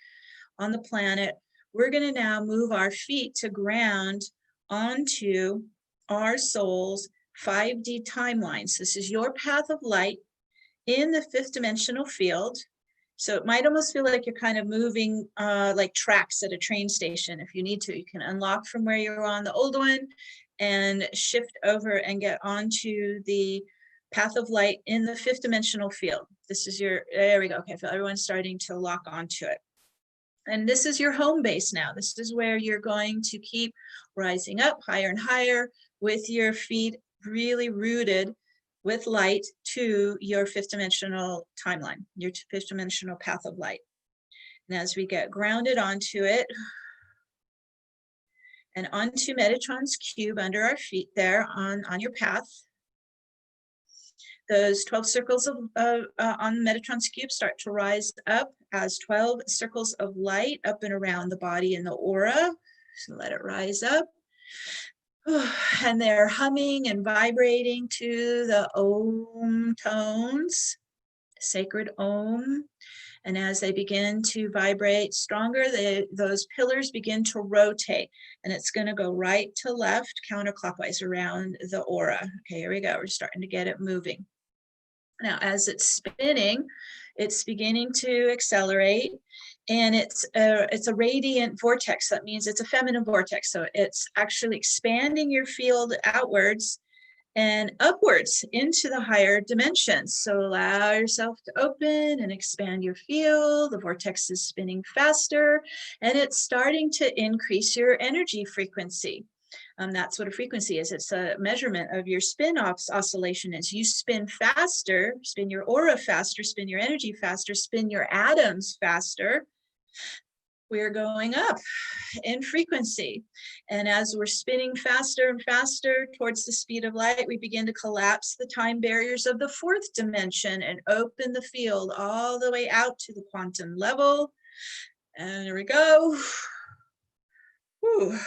Speaker 2: on the planet, we're going to now move our feet to ground onto our soul's 5D timelines. This is your path of light in the fifth dimensional field. So it might almost feel like you're kind of moving like tracks at a train station. If you need to, you can unlock from where you're on the old one and shift over and get onto the path of light in the fifth dimensional field. This is your, there we go. Okay, I feel everyone's starting to lock onto it. And this is your home base now. This is where you're going to keep rising up higher and higher with your feet really rooted with light to your fifth dimensional timeline, your fifth dimensional path of light. And as we get grounded onto it and onto Metatron's cube under our feet there on your path, those 12 circles on Metatron's cube start to rise up as 12 circles of light up and around the body and the aura. So let it rise up. And they're humming and vibrating to the Om tones, sacred Om. And as they begin to vibrate stronger, those pillars begin to rotate. And it's going to go right to left, counterclockwise around the aura. Okay, here we go. We're starting to get it moving. Now, as it's spinning, it's beginning to accelerate, and it's a radiant vortex. That means it's a feminine vortex. So it's actually expanding your field outwards and upwards into the higher dimensions. So allow yourself to open and expand your field. The vortex is spinning faster, and it's starting to increase your energy frequency. That's what a frequency is. It's a measurement of your spin oscillation. As you spin faster, spin your aura faster, spin your energy faster, spin your atoms faster, we're going up in frequency. And as we're spinning faster and faster towards the speed of light, we begin to collapse the time barriers of the fourth dimension and open the field all the way out to the quantum level. And there we go. Whew.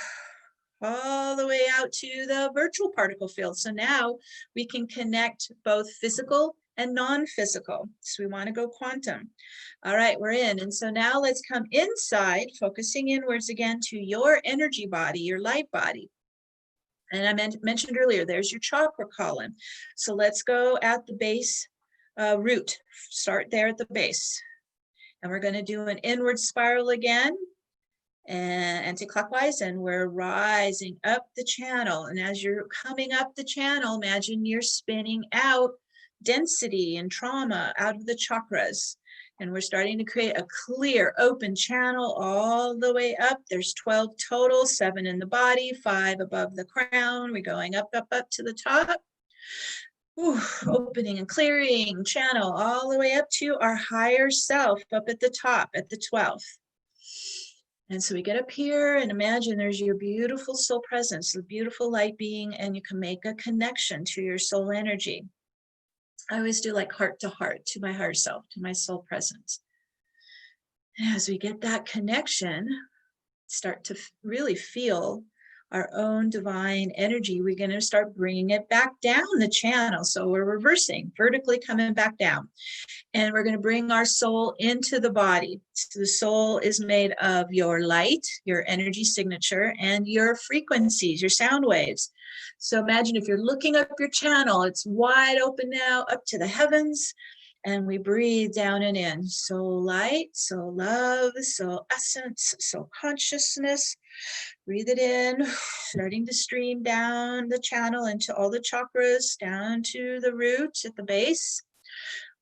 Speaker 2: All the way out to the virtual particle field. So now we can connect both physical and non-physical. So we want to go quantum. All right, we're in. And so now let's come inside, focusing inwards again to your energy body, your light body. And I mentioned earlier, there's your chakra column. So let's go at the base root. Start there at the base. And we're going to do an inward spiral again. And anti-clockwise, and we're rising up the channel. And as you're coming up the channel, imagine you're spinning out density and trauma out of the chakras. And we're starting to create a clear, open channel all the way up. There's 12 total, 7 in the body, 5 above the crown. We're going up, up, up to the top. Ooh, opening and clearing channel all the way up to our higher self, up at the top, at the 12th. And so we get up here and imagine there's your beautiful soul presence, the beautiful light being, and you can make a connection to your soul energy. I always do like heart to heart, to my higher self, to my soul presence. And as we get that connection, start to really feel our own divine energy, we're going to start bringing it back down the channel. So we're reversing, vertically coming back down. And we're going to bring our soul into the body. So the soul is made of your light, your energy signature, and your frequencies, your sound waves. So imagine if you're looking up your channel, it's wide open now, up to the heavens. And we breathe down and in. Soul light, soul love, soul essence, soul consciousness. Breathe it in, starting to stream down the channel into all the chakras, down to the root at the base.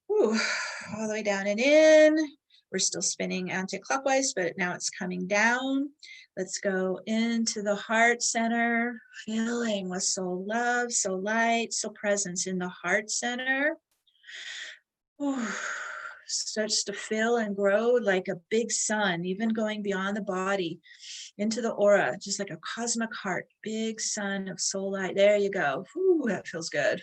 Speaker 2: Whew, all the way down and in. We're still spinning anti-clockwise, but now it's coming down. Let's go into the heart center, filling with soul love, soul light, soul presence in the heart center. Ooh, starts to fill and grow like a big sun, even going beyond the body into the aura, just like a cosmic heart, big sun of soul light. There you go. Ooh, that feels good.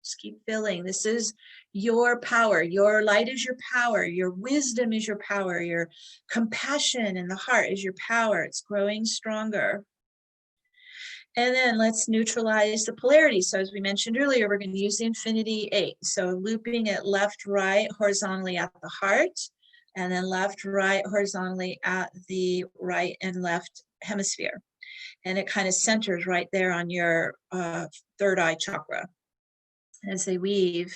Speaker 2: Just keep filling. This is your power. Your light is your power. Your wisdom is your power. Your compassion in the heart is your power. It's growing stronger. And then let's neutralize the polarity. So as we mentioned earlier, we're going to use the infinity 8. So looping it left, right, horizontally at the heart, and then left, right, horizontally at the right and left hemisphere. And it kind of centers right there on your third eye chakra. As they weave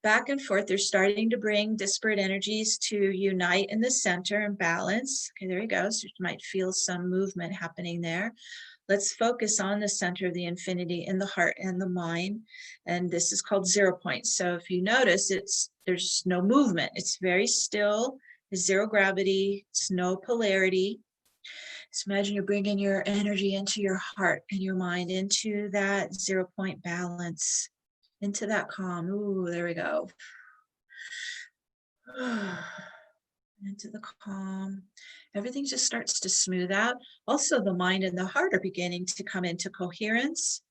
Speaker 2: back and forth, they're starting to bring disparate energies to unite in the center and balance. Okay, there you go. So you might feel some movement happening there. Let's focus on the center of the infinity in the heart and the mind. And this is called 0 point. So if you notice, there's no movement. It's very still. There's zero gravity. It's no polarity. So imagine you're bringing your energy into your heart and your mind, into that 0 point balance, into that calm. Ooh, there we go. Into the calm. Everything just starts to smooth out. Also, the mind and the heart are beginning to come into coherence.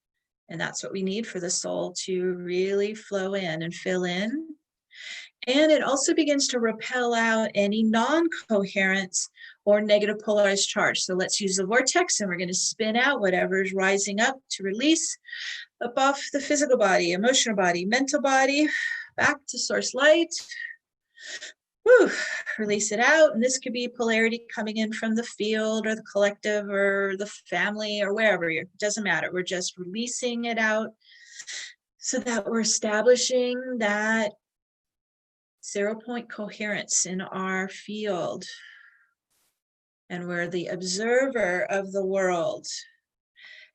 Speaker 2: And that's what we need for the soul to really flow in and fill in. And it also begins to repel out any non-coherence or negative polarized charge. So let's use the vortex, and we're going to spin out whatever is rising up to release up off the physical body, emotional body, mental body, back to source light. Whew, release it out. And this could be polarity coming in from the field or the collective or the family or wherever. It doesn't matter. We're just releasing it out so that we're establishing that 0 point coherence in our field. And we're the observer of the world.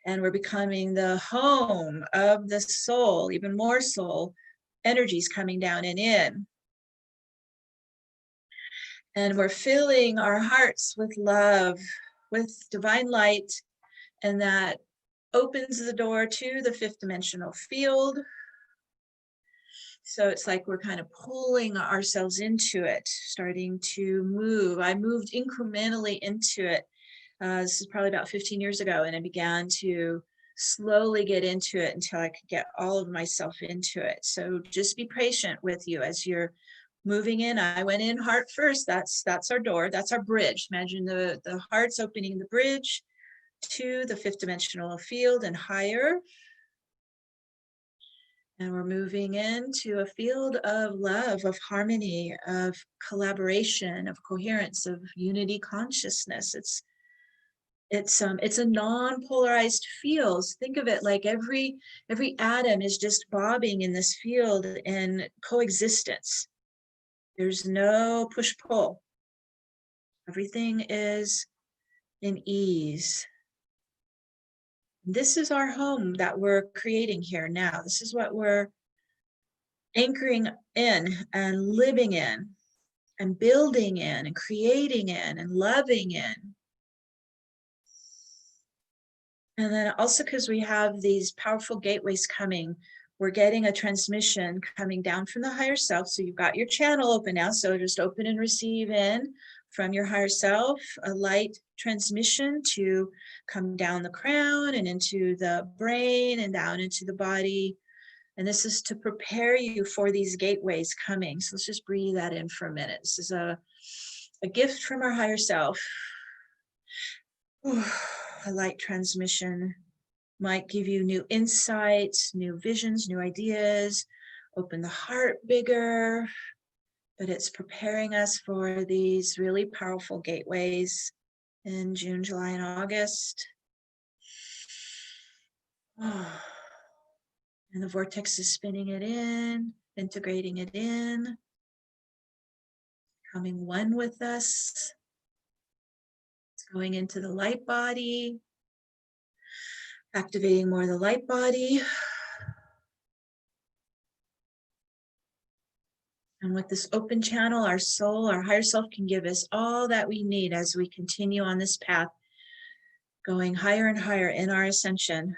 Speaker 2: And we're becoming the home of the soul, even more soul energies coming down and in. And we're filling our hearts with love, with divine light, and that opens the door to the fifth dimensional field. So it's like we're kind of pulling ourselves into it, starting to move. I moved incrementally into it. This is probably about 15 years ago, and I began to slowly get into it until I could get all of myself into it. So just be patient with you as you're moving in. I went in heart first. That's our door. That's our bridge. Imagine the heart's opening the bridge to the fifth dimensional field and higher. And we're moving into a field of love, of harmony, of collaboration, of coherence, of unity consciousness. It's a non-polarized field. Think of it like every atom is just bobbing in this field in coexistence. There's no push-pull. Everything is in ease. This is our home that we're creating here now. This is what we're anchoring in and living in and building in and creating in and loving in. And then also, because we have these powerful gateways coming, we're getting a transmission coming down from the higher self. So you've got your channel open now. So just open and receive in from your higher self, a light transmission to come down the crown and into the brain and down into the body. And this is to prepare you for these gateways coming. So let's just breathe that in for a minute. This is a gift from our higher self. A light transmission might give you new insights, new visions, new ideas, open the heart bigger, but it's preparing us for these really powerful gateways in June, July, and August. And the vortex is spinning it in, integrating it in, becoming one with us. It's going into the light body, activating more of the light body. And with this open channel, our soul, our higher self can give us all that we need as we continue on this path, going higher and higher in our ascension.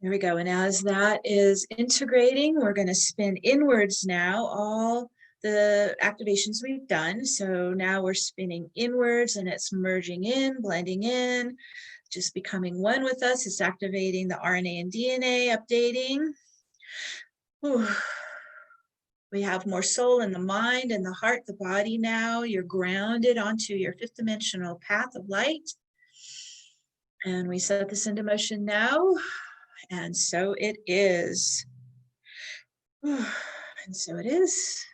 Speaker 2: There we go. And as that is integrating, we're going to spin inwards now, all the activations we've done. So now we're spinning inwards and it's merging in, blending in, just becoming one with us. It's activating the RNA and DNA, updating. Whew. We have more soul in the mind and the heart, the body now. You're grounded onto your fifth dimensional path of light. And we set this into motion now. And so it is. And so it is.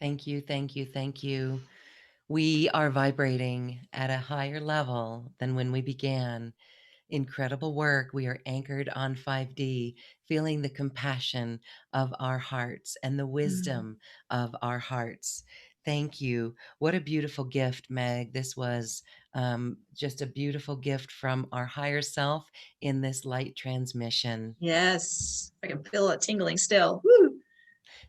Speaker 1: Thank you, thank you, thank you. We are vibrating at a higher level than when we began. Incredible work. We are anchored on 5D, feeling the compassion of our hearts and the
Speaker 2: Mm.
Speaker 1: wisdom of our hearts. Thank you. What a beautiful gift, Meg. This was just a beautiful gift from our higher self in this light transmission.
Speaker 2: Yes, I can feel it tingling still. Woo.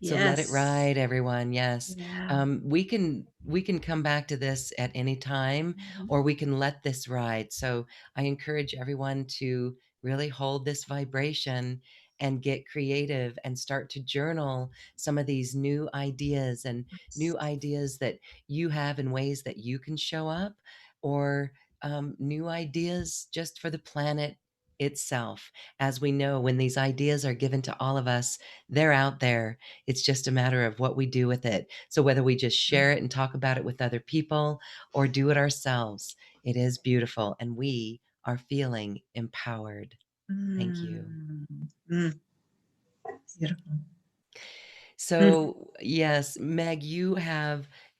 Speaker 1: So let it
Speaker 2: Yes.
Speaker 1: ride, everyone. Yes.
Speaker 2: Yeah.
Speaker 1: We can come back to this at any time,
Speaker 2: Mhm.
Speaker 1: or we can let this ride. So I encourage everyone to really hold this vibration and get creative and start to journal some of these new ideas and new ideas that you have in ways that you can show up, or new ideas just for the planet itself. As we know, when these ideas are given to all of us, they're out there. It's just a matter of what we do with it. So whether we just share it and talk about it with other people or do it ourselves, it is beautiful and we are feeling empowered. Thank you.
Speaker 2: Mm. Mm. Beautiful. Mm.
Speaker 1: So, yes, Meg,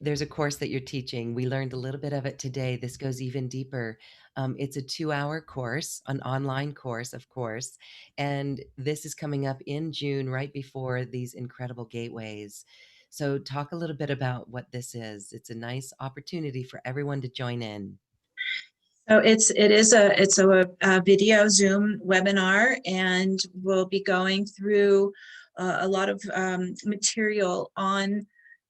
Speaker 1: there's a course that you're teaching. We learned a little bit of it today. This goes even deeper. It's a 2-hour course, an online course, of course. And this is coming up in June, right before these incredible gateways. So, talk a little bit about what this is. It's a nice opportunity for everyone to join in.
Speaker 2: So it's a video Zoom webinar, and we'll be going through a lot of material on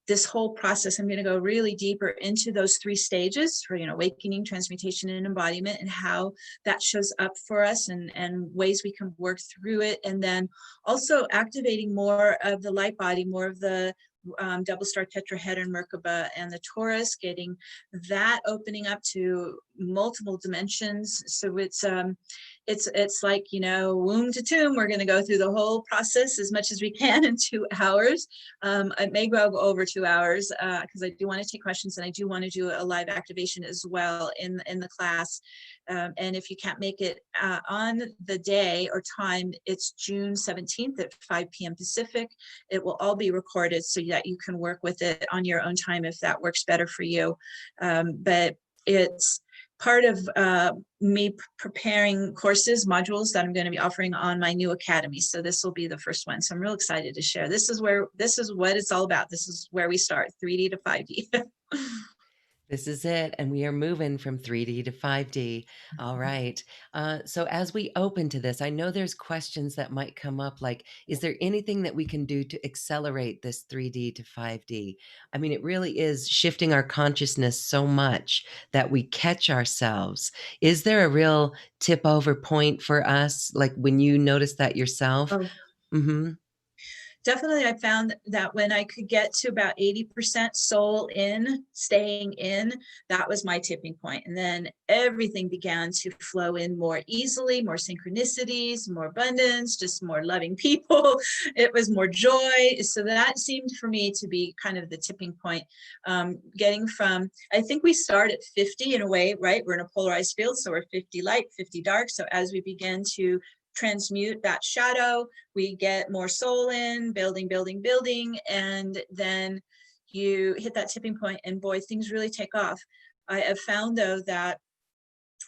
Speaker 2: this whole process. I'm going to go really deeper into those 3 stages for, awakening, transmutation, and embodiment, and how that shows up for us, and ways we can work through it. And then also activating more of the light body, more of the double star tetrahedron Merkaba and the Taurus, getting that opening up to multiple dimensions. So it's like, womb to tomb. We're going to go through the whole process as much as we can in 2 hours. It may go over 2 hours because I do want to take questions, and I do want to do a live activation as well in the class. And if you can't make it on the day or time, it's June 17th at 5 p.m. Pacific. It will all be recorded so that you can work with it on your own time if that works better for you. But it's part of me preparing courses, modules that I'm going to be offering on my new academy. So this will be the first one. So I'm real excited to share. This is what it's all about. This is where we start, 3D to 5D.
Speaker 1: This is it. And we are moving from 3D to 5D. All right. So, as we open to this, I know there's questions that might come up like, is there anything that we can do to accelerate this 3D to 5D? I mean, it really is shifting our consciousness so much that we catch ourselves. Is there a real tip over point for us? Like when you notice that yourself?
Speaker 2: Oh,
Speaker 1: Mm-hmm.
Speaker 2: definitely. I found that when I could get to about 80% soul in, staying in, that was my tipping point. And then everything began to flow in more easily, more synchronicities, more abundance, just more loving people. It was more joy. So that seemed for me to be kind of the tipping point. Getting from, I think we start at 50 in a way, right? We're in a polarized field. So we're 50 light, 50 dark. So as we begin to transmute that shadow, we get more soul in, building, building, building, and then you hit that tipping point, and boy, things really take off. I have found though that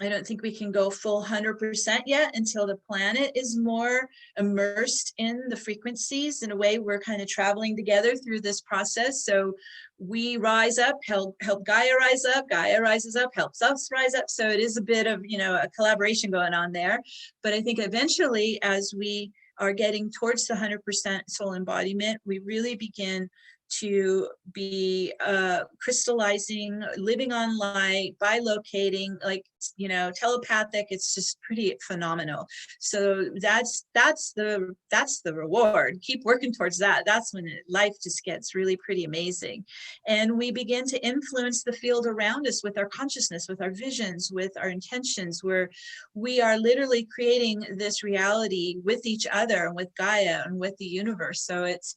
Speaker 2: I don't think we can go full 100% yet until the planet is more immersed in the frequencies. In a way, we're kind of traveling together through this process. So we rise up, help Gaia rise up, Gaia rises up, helps us rise up. So it is a bit of, a collaboration going on there. But I think eventually, as we are getting towards the 100% soul embodiment, we really begin to be crystallizing, living on light, bilocating, like, telepathic. It's just pretty phenomenal. So that's the reward. Keep working towards that. That's when life just gets really pretty amazing. And we begin to influence the field around us with our consciousness, with our visions, with our intentions, where we are literally creating this reality with each other and with Gaia and with the universe. So it's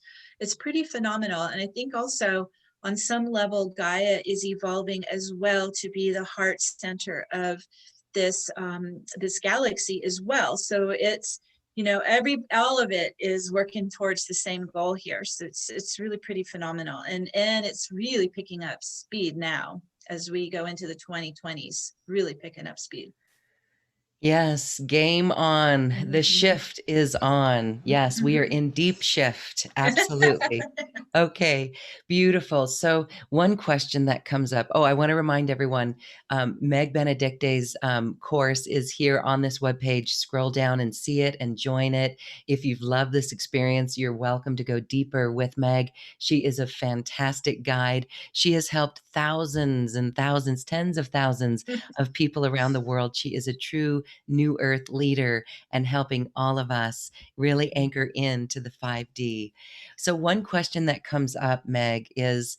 Speaker 2: pretty phenomenal. And I think also on some level, Gaia is evolving as well to be the heart center of this galaxy as well. So all of it is working towards the same goal here. So it's really pretty phenomenal, and it's really picking up speed now as we go into the 2020s, really picking up speed.
Speaker 1: Yes, game on. The
Speaker 2: Mhm.
Speaker 1: shift is on. Yes, we are in deep shift. Absolutely. Okay, beautiful. So, one question that comes up. Oh, I want to remind everyone, Meg Benedicte's course is here on this webpage. Scroll down and see it and join it. If you've loved this experience, you're welcome to go deeper with Meg. She is a fantastic guide. She has helped thousands and thousands, tens of thousands of people around the world. She is a true New Earth leader and helping all of us really anchor into the 5D. So, one question that comes up, Meg, is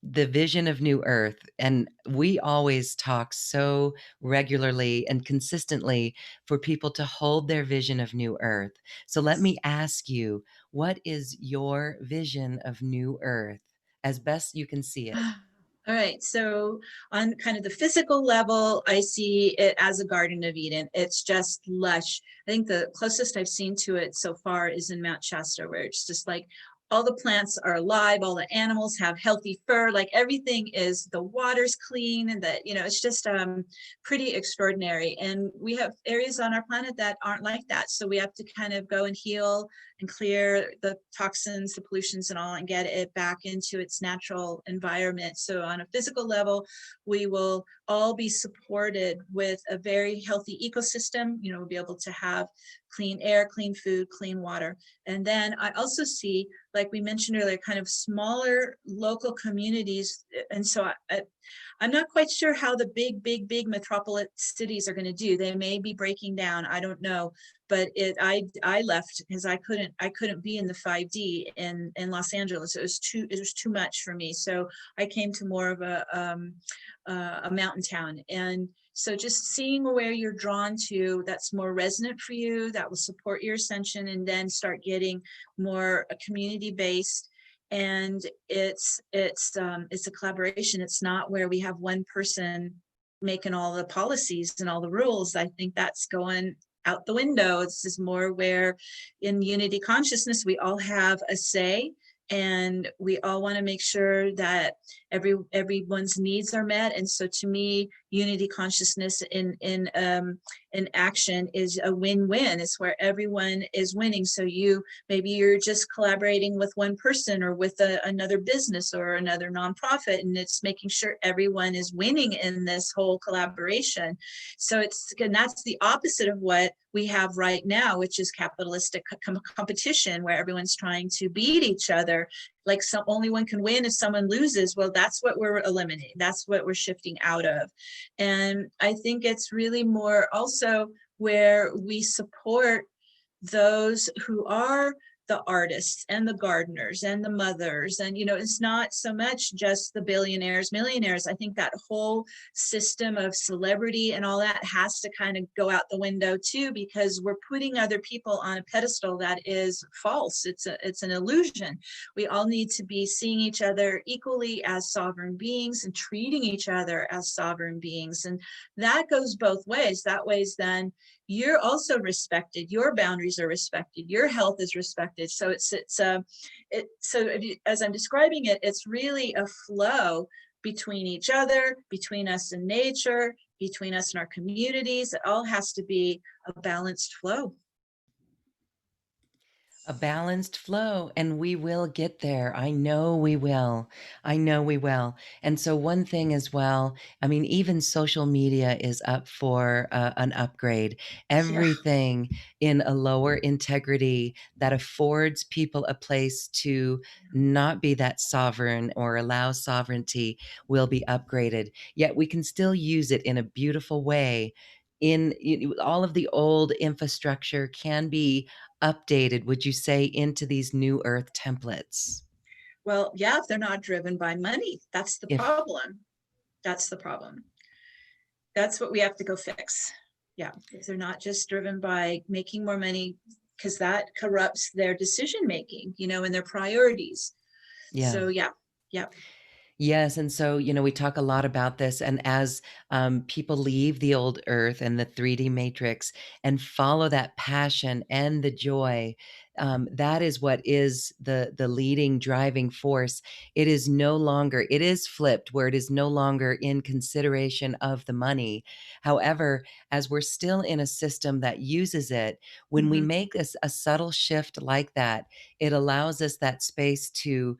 Speaker 1: the vision of New Earth. And we always talk so regularly and consistently for people to hold their vision of New Earth. So, let me ask you, what is your vision of New Earth as best you can see it?
Speaker 2: All right. So on kind of the physical level, I see it as a Garden of Eden. It's just lush. I think the closest I've seen to it so far is in Mount Shasta, where it's just like all the plants are alive, all the animals have healthy fur, like everything is, the water's clean, and that, it's just pretty extraordinary. And we have areas on our planet that aren't like that. So we have to kind of go and heal and clear the toxins, the pollutions and all, and get it back into its natural environment. So on a physical level, we will all be supported with a very healthy ecosystem. We'll be able to have clean air, clean food, clean water. And then I also see, like we mentioned earlier, kind of smaller local communities. And so I'm not quite sure how the big metropolis cities are going to do. They may be breaking down. I don't know, but I left because I couldn't be in the 5D in Los Angeles. It was too much for me. So I came to more of a mountain town. And so just seeing where you're drawn to, that's more resonant for you, that will support your ascension, and then start getting more community based. And it's a collaboration. It's not where we have one person making all the policies and all the rules. I think that's going out the window. This is more where in unity consciousness, we all have a say, and we all want to make sure that everyone's needs are met. And so to me, unity consciousness in action is a win-win. It's where everyone is winning. So maybe you're just collaborating with one person or with another business or another nonprofit, and it's making sure everyone is winning in this whole collaboration. So that's the opposite of what we have right now, which is capitalistic competition, where everyone's trying to beat each other. Like only one can win if someone loses. Well, that's what we're eliminating. That's what we're shifting out of. And I think it's really more also where we support those who are the artists and the gardeners and the mothers. And, it's not so much just the billionaires, millionaires. I think that whole system of celebrity and all that has to kind of go out the window too, because we're putting other people on a pedestal that is false. It's an illusion. We all need to be seeing each other equally as sovereign beings and treating each other as sovereign beings. And that goes both ways. That ways then you're also respected, your boundaries are respected, your health is respected. So as I'm describing it, it's really a flow between each other, between us and nature, between us and our communities. It all has to be a balanced flow.
Speaker 1: A balanced flow, and we will get there. I know we will. I know we will. And so, one thing as well, I mean, even social media is up for an upgrade.
Speaker 2: Yeah.
Speaker 1: Everything in a lower integrity that affords people a place to not be that sovereign or allow sovereignty will be upgraded. Yet, we can still use it in a beautiful way. All of the old infrastructure can be updated, would you say, into these new earth templates?
Speaker 2: Well, yeah, if they're not driven by money, that's the
Speaker 1: If
Speaker 2: problem. That's the problem. That's what we have to go fix. Yeah, if they're not just driven by making more money, because that corrupts their decision making, and their priorities.
Speaker 1: Yeah.
Speaker 2: So yeah.
Speaker 1: Yes, and so, we talk a lot about this, and as, people leave the old Earth and the 3D matrix and follow that passion and the joy, that is what is the leading driving force. It is flipped, where it is no longer in consideration of the money. However, as we're still in a system that uses it, when we
Speaker 2: Mhm,
Speaker 1: make a subtle shift like that, it allows us that space to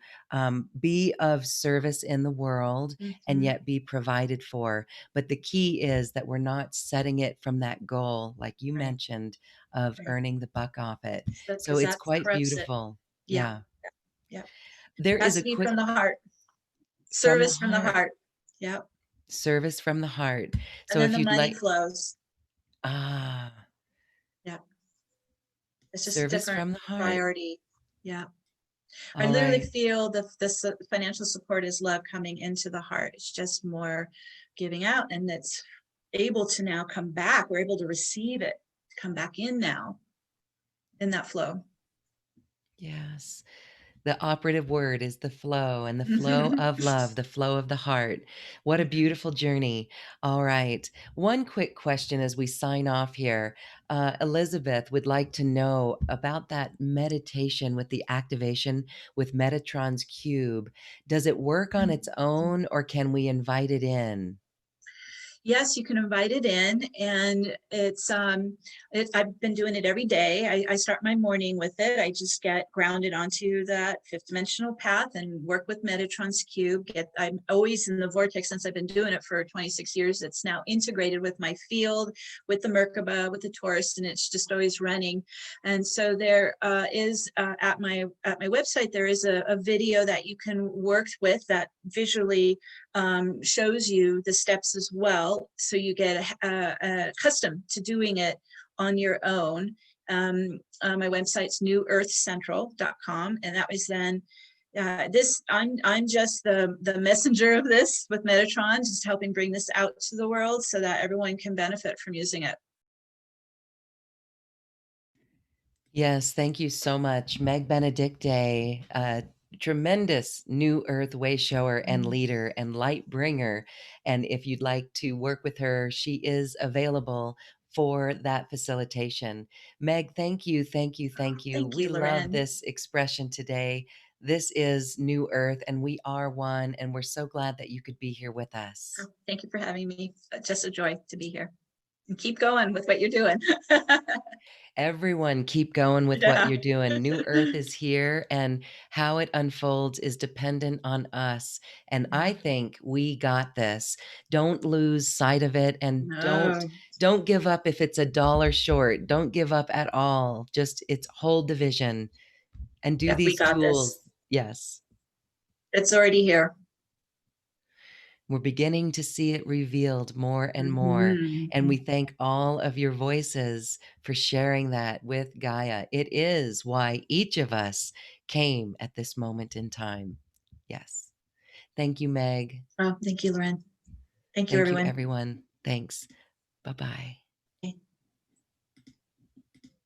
Speaker 1: be of service in the world and
Speaker 2: mhm.
Speaker 1: yet be provided for. But the key is that we're not setting it from that goal, like you
Speaker 2: Right,
Speaker 1: mentioned, of
Speaker 2: right.
Speaker 1: earning the buck off it.
Speaker 2: So,
Speaker 1: So
Speaker 2: because
Speaker 1: it's
Speaker 2: that
Speaker 1: quite
Speaker 2: corrupts it.
Speaker 1: beautiful.
Speaker 2: Yeah,
Speaker 1: Yeah.
Speaker 2: yeah.
Speaker 1: There is
Speaker 2: Has
Speaker 1: a
Speaker 2: to be
Speaker 1: quick
Speaker 2: from the heart.
Speaker 1: from the
Speaker 2: Service from the
Speaker 1: heart,
Speaker 2: heart. Yep.
Speaker 1: service from the heart.
Speaker 2: And
Speaker 1: So
Speaker 2: then
Speaker 1: if
Speaker 2: the
Speaker 1: you'd
Speaker 2: money
Speaker 1: like,
Speaker 2: flows.
Speaker 1: ah,
Speaker 2: Yeah. It's just a
Speaker 1: service
Speaker 2: different
Speaker 1: from the heart.
Speaker 2: priority. Yeah. I
Speaker 1: All
Speaker 2: literally
Speaker 1: right.
Speaker 2: feel the financial support is love coming into the heart. It's just more giving out, and it's able to now come back. We're able to receive it, come back in now in that flow.
Speaker 1: Yes. The operative word is the flow and the flow of love, the flow of the heart. What a
Speaker 2: Mhm.
Speaker 1: beautiful journey. All right. One quick question as we sign off here. Elizabeth would like to know about that meditation with the activation with Metatron's cube. Does it work on its own or can we invite it in?
Speaker 2: Yes, you can invite it in, and I've been doing it every day. I start my morning with it. I just get grounded onto that fifth dimensional path and work with Metatron's cube. I'm always in the vortex since I've been doing it for 26 years. It's now integrated with my field, with the Merkaba, with the Taurus, and it's just always running. And so there is at my website there is a video that you can work with that visually shows you the steps as well. So you get accustomed to doing it on your own. My website's newearthcentral.com. And that was then I'm just the messenger of this with Metatron, just helping bring this out to the world so that everyone can benefit from using it.
Speaker 1: Yes, thank you so much. Meg Benedicte, a tremendous New Earth way shower and
Speaker 2: Mm.
Speaker 1: leader and light bringer. And if you'd like to work with her, she is available for that facilitation. Meg, thank you, thank you, thank you.
Speaker 2: Thank
Speaker 1: We
Speaker 2: you,
Speaker 1: love
Speaker 2: Loren.
Speaker 1: this expression today. This is New Earth, and we are one, and we're so glad that you could be here with us.
Speaker 2: Oh, thank you for having me. Just a joy to be here. And keep going with what you're doing.
Speaker 1: Everyone keep going with what
Speaker 2: Yeah.
Speaker 1: you're doing. New Earth is here, and how it unfolds is dependent on us. And I
Speaker 2: Yeah.
Speaker 1: think we got this. Don't lose sight of it, and don't
Speaker 2: No.
Speaker 1: don't give up if it's a dollar short. Don't give up at all. Just it's whole division and do
Speaker 2: Yep, we
Speaker 1: these
Speaker 2: got this.
Speaker 1: tools. Yes.
Speaker 2: It's already here.
Speaker 1: We're beginning to see it revealed more and more. And we
Speaker 2: Mhm.
Speaker 1: thank all of your voices for sharing that with Gaia. It is why each of us came at this moment in time. Yes. Thank you, Meg.
Speaker 2: Oh, thank you, Loren. Thank you,
Speaker 1: Thank you,
Speaker 2: everyone.
Speaker 1: everyone. Thanks. Bye bye.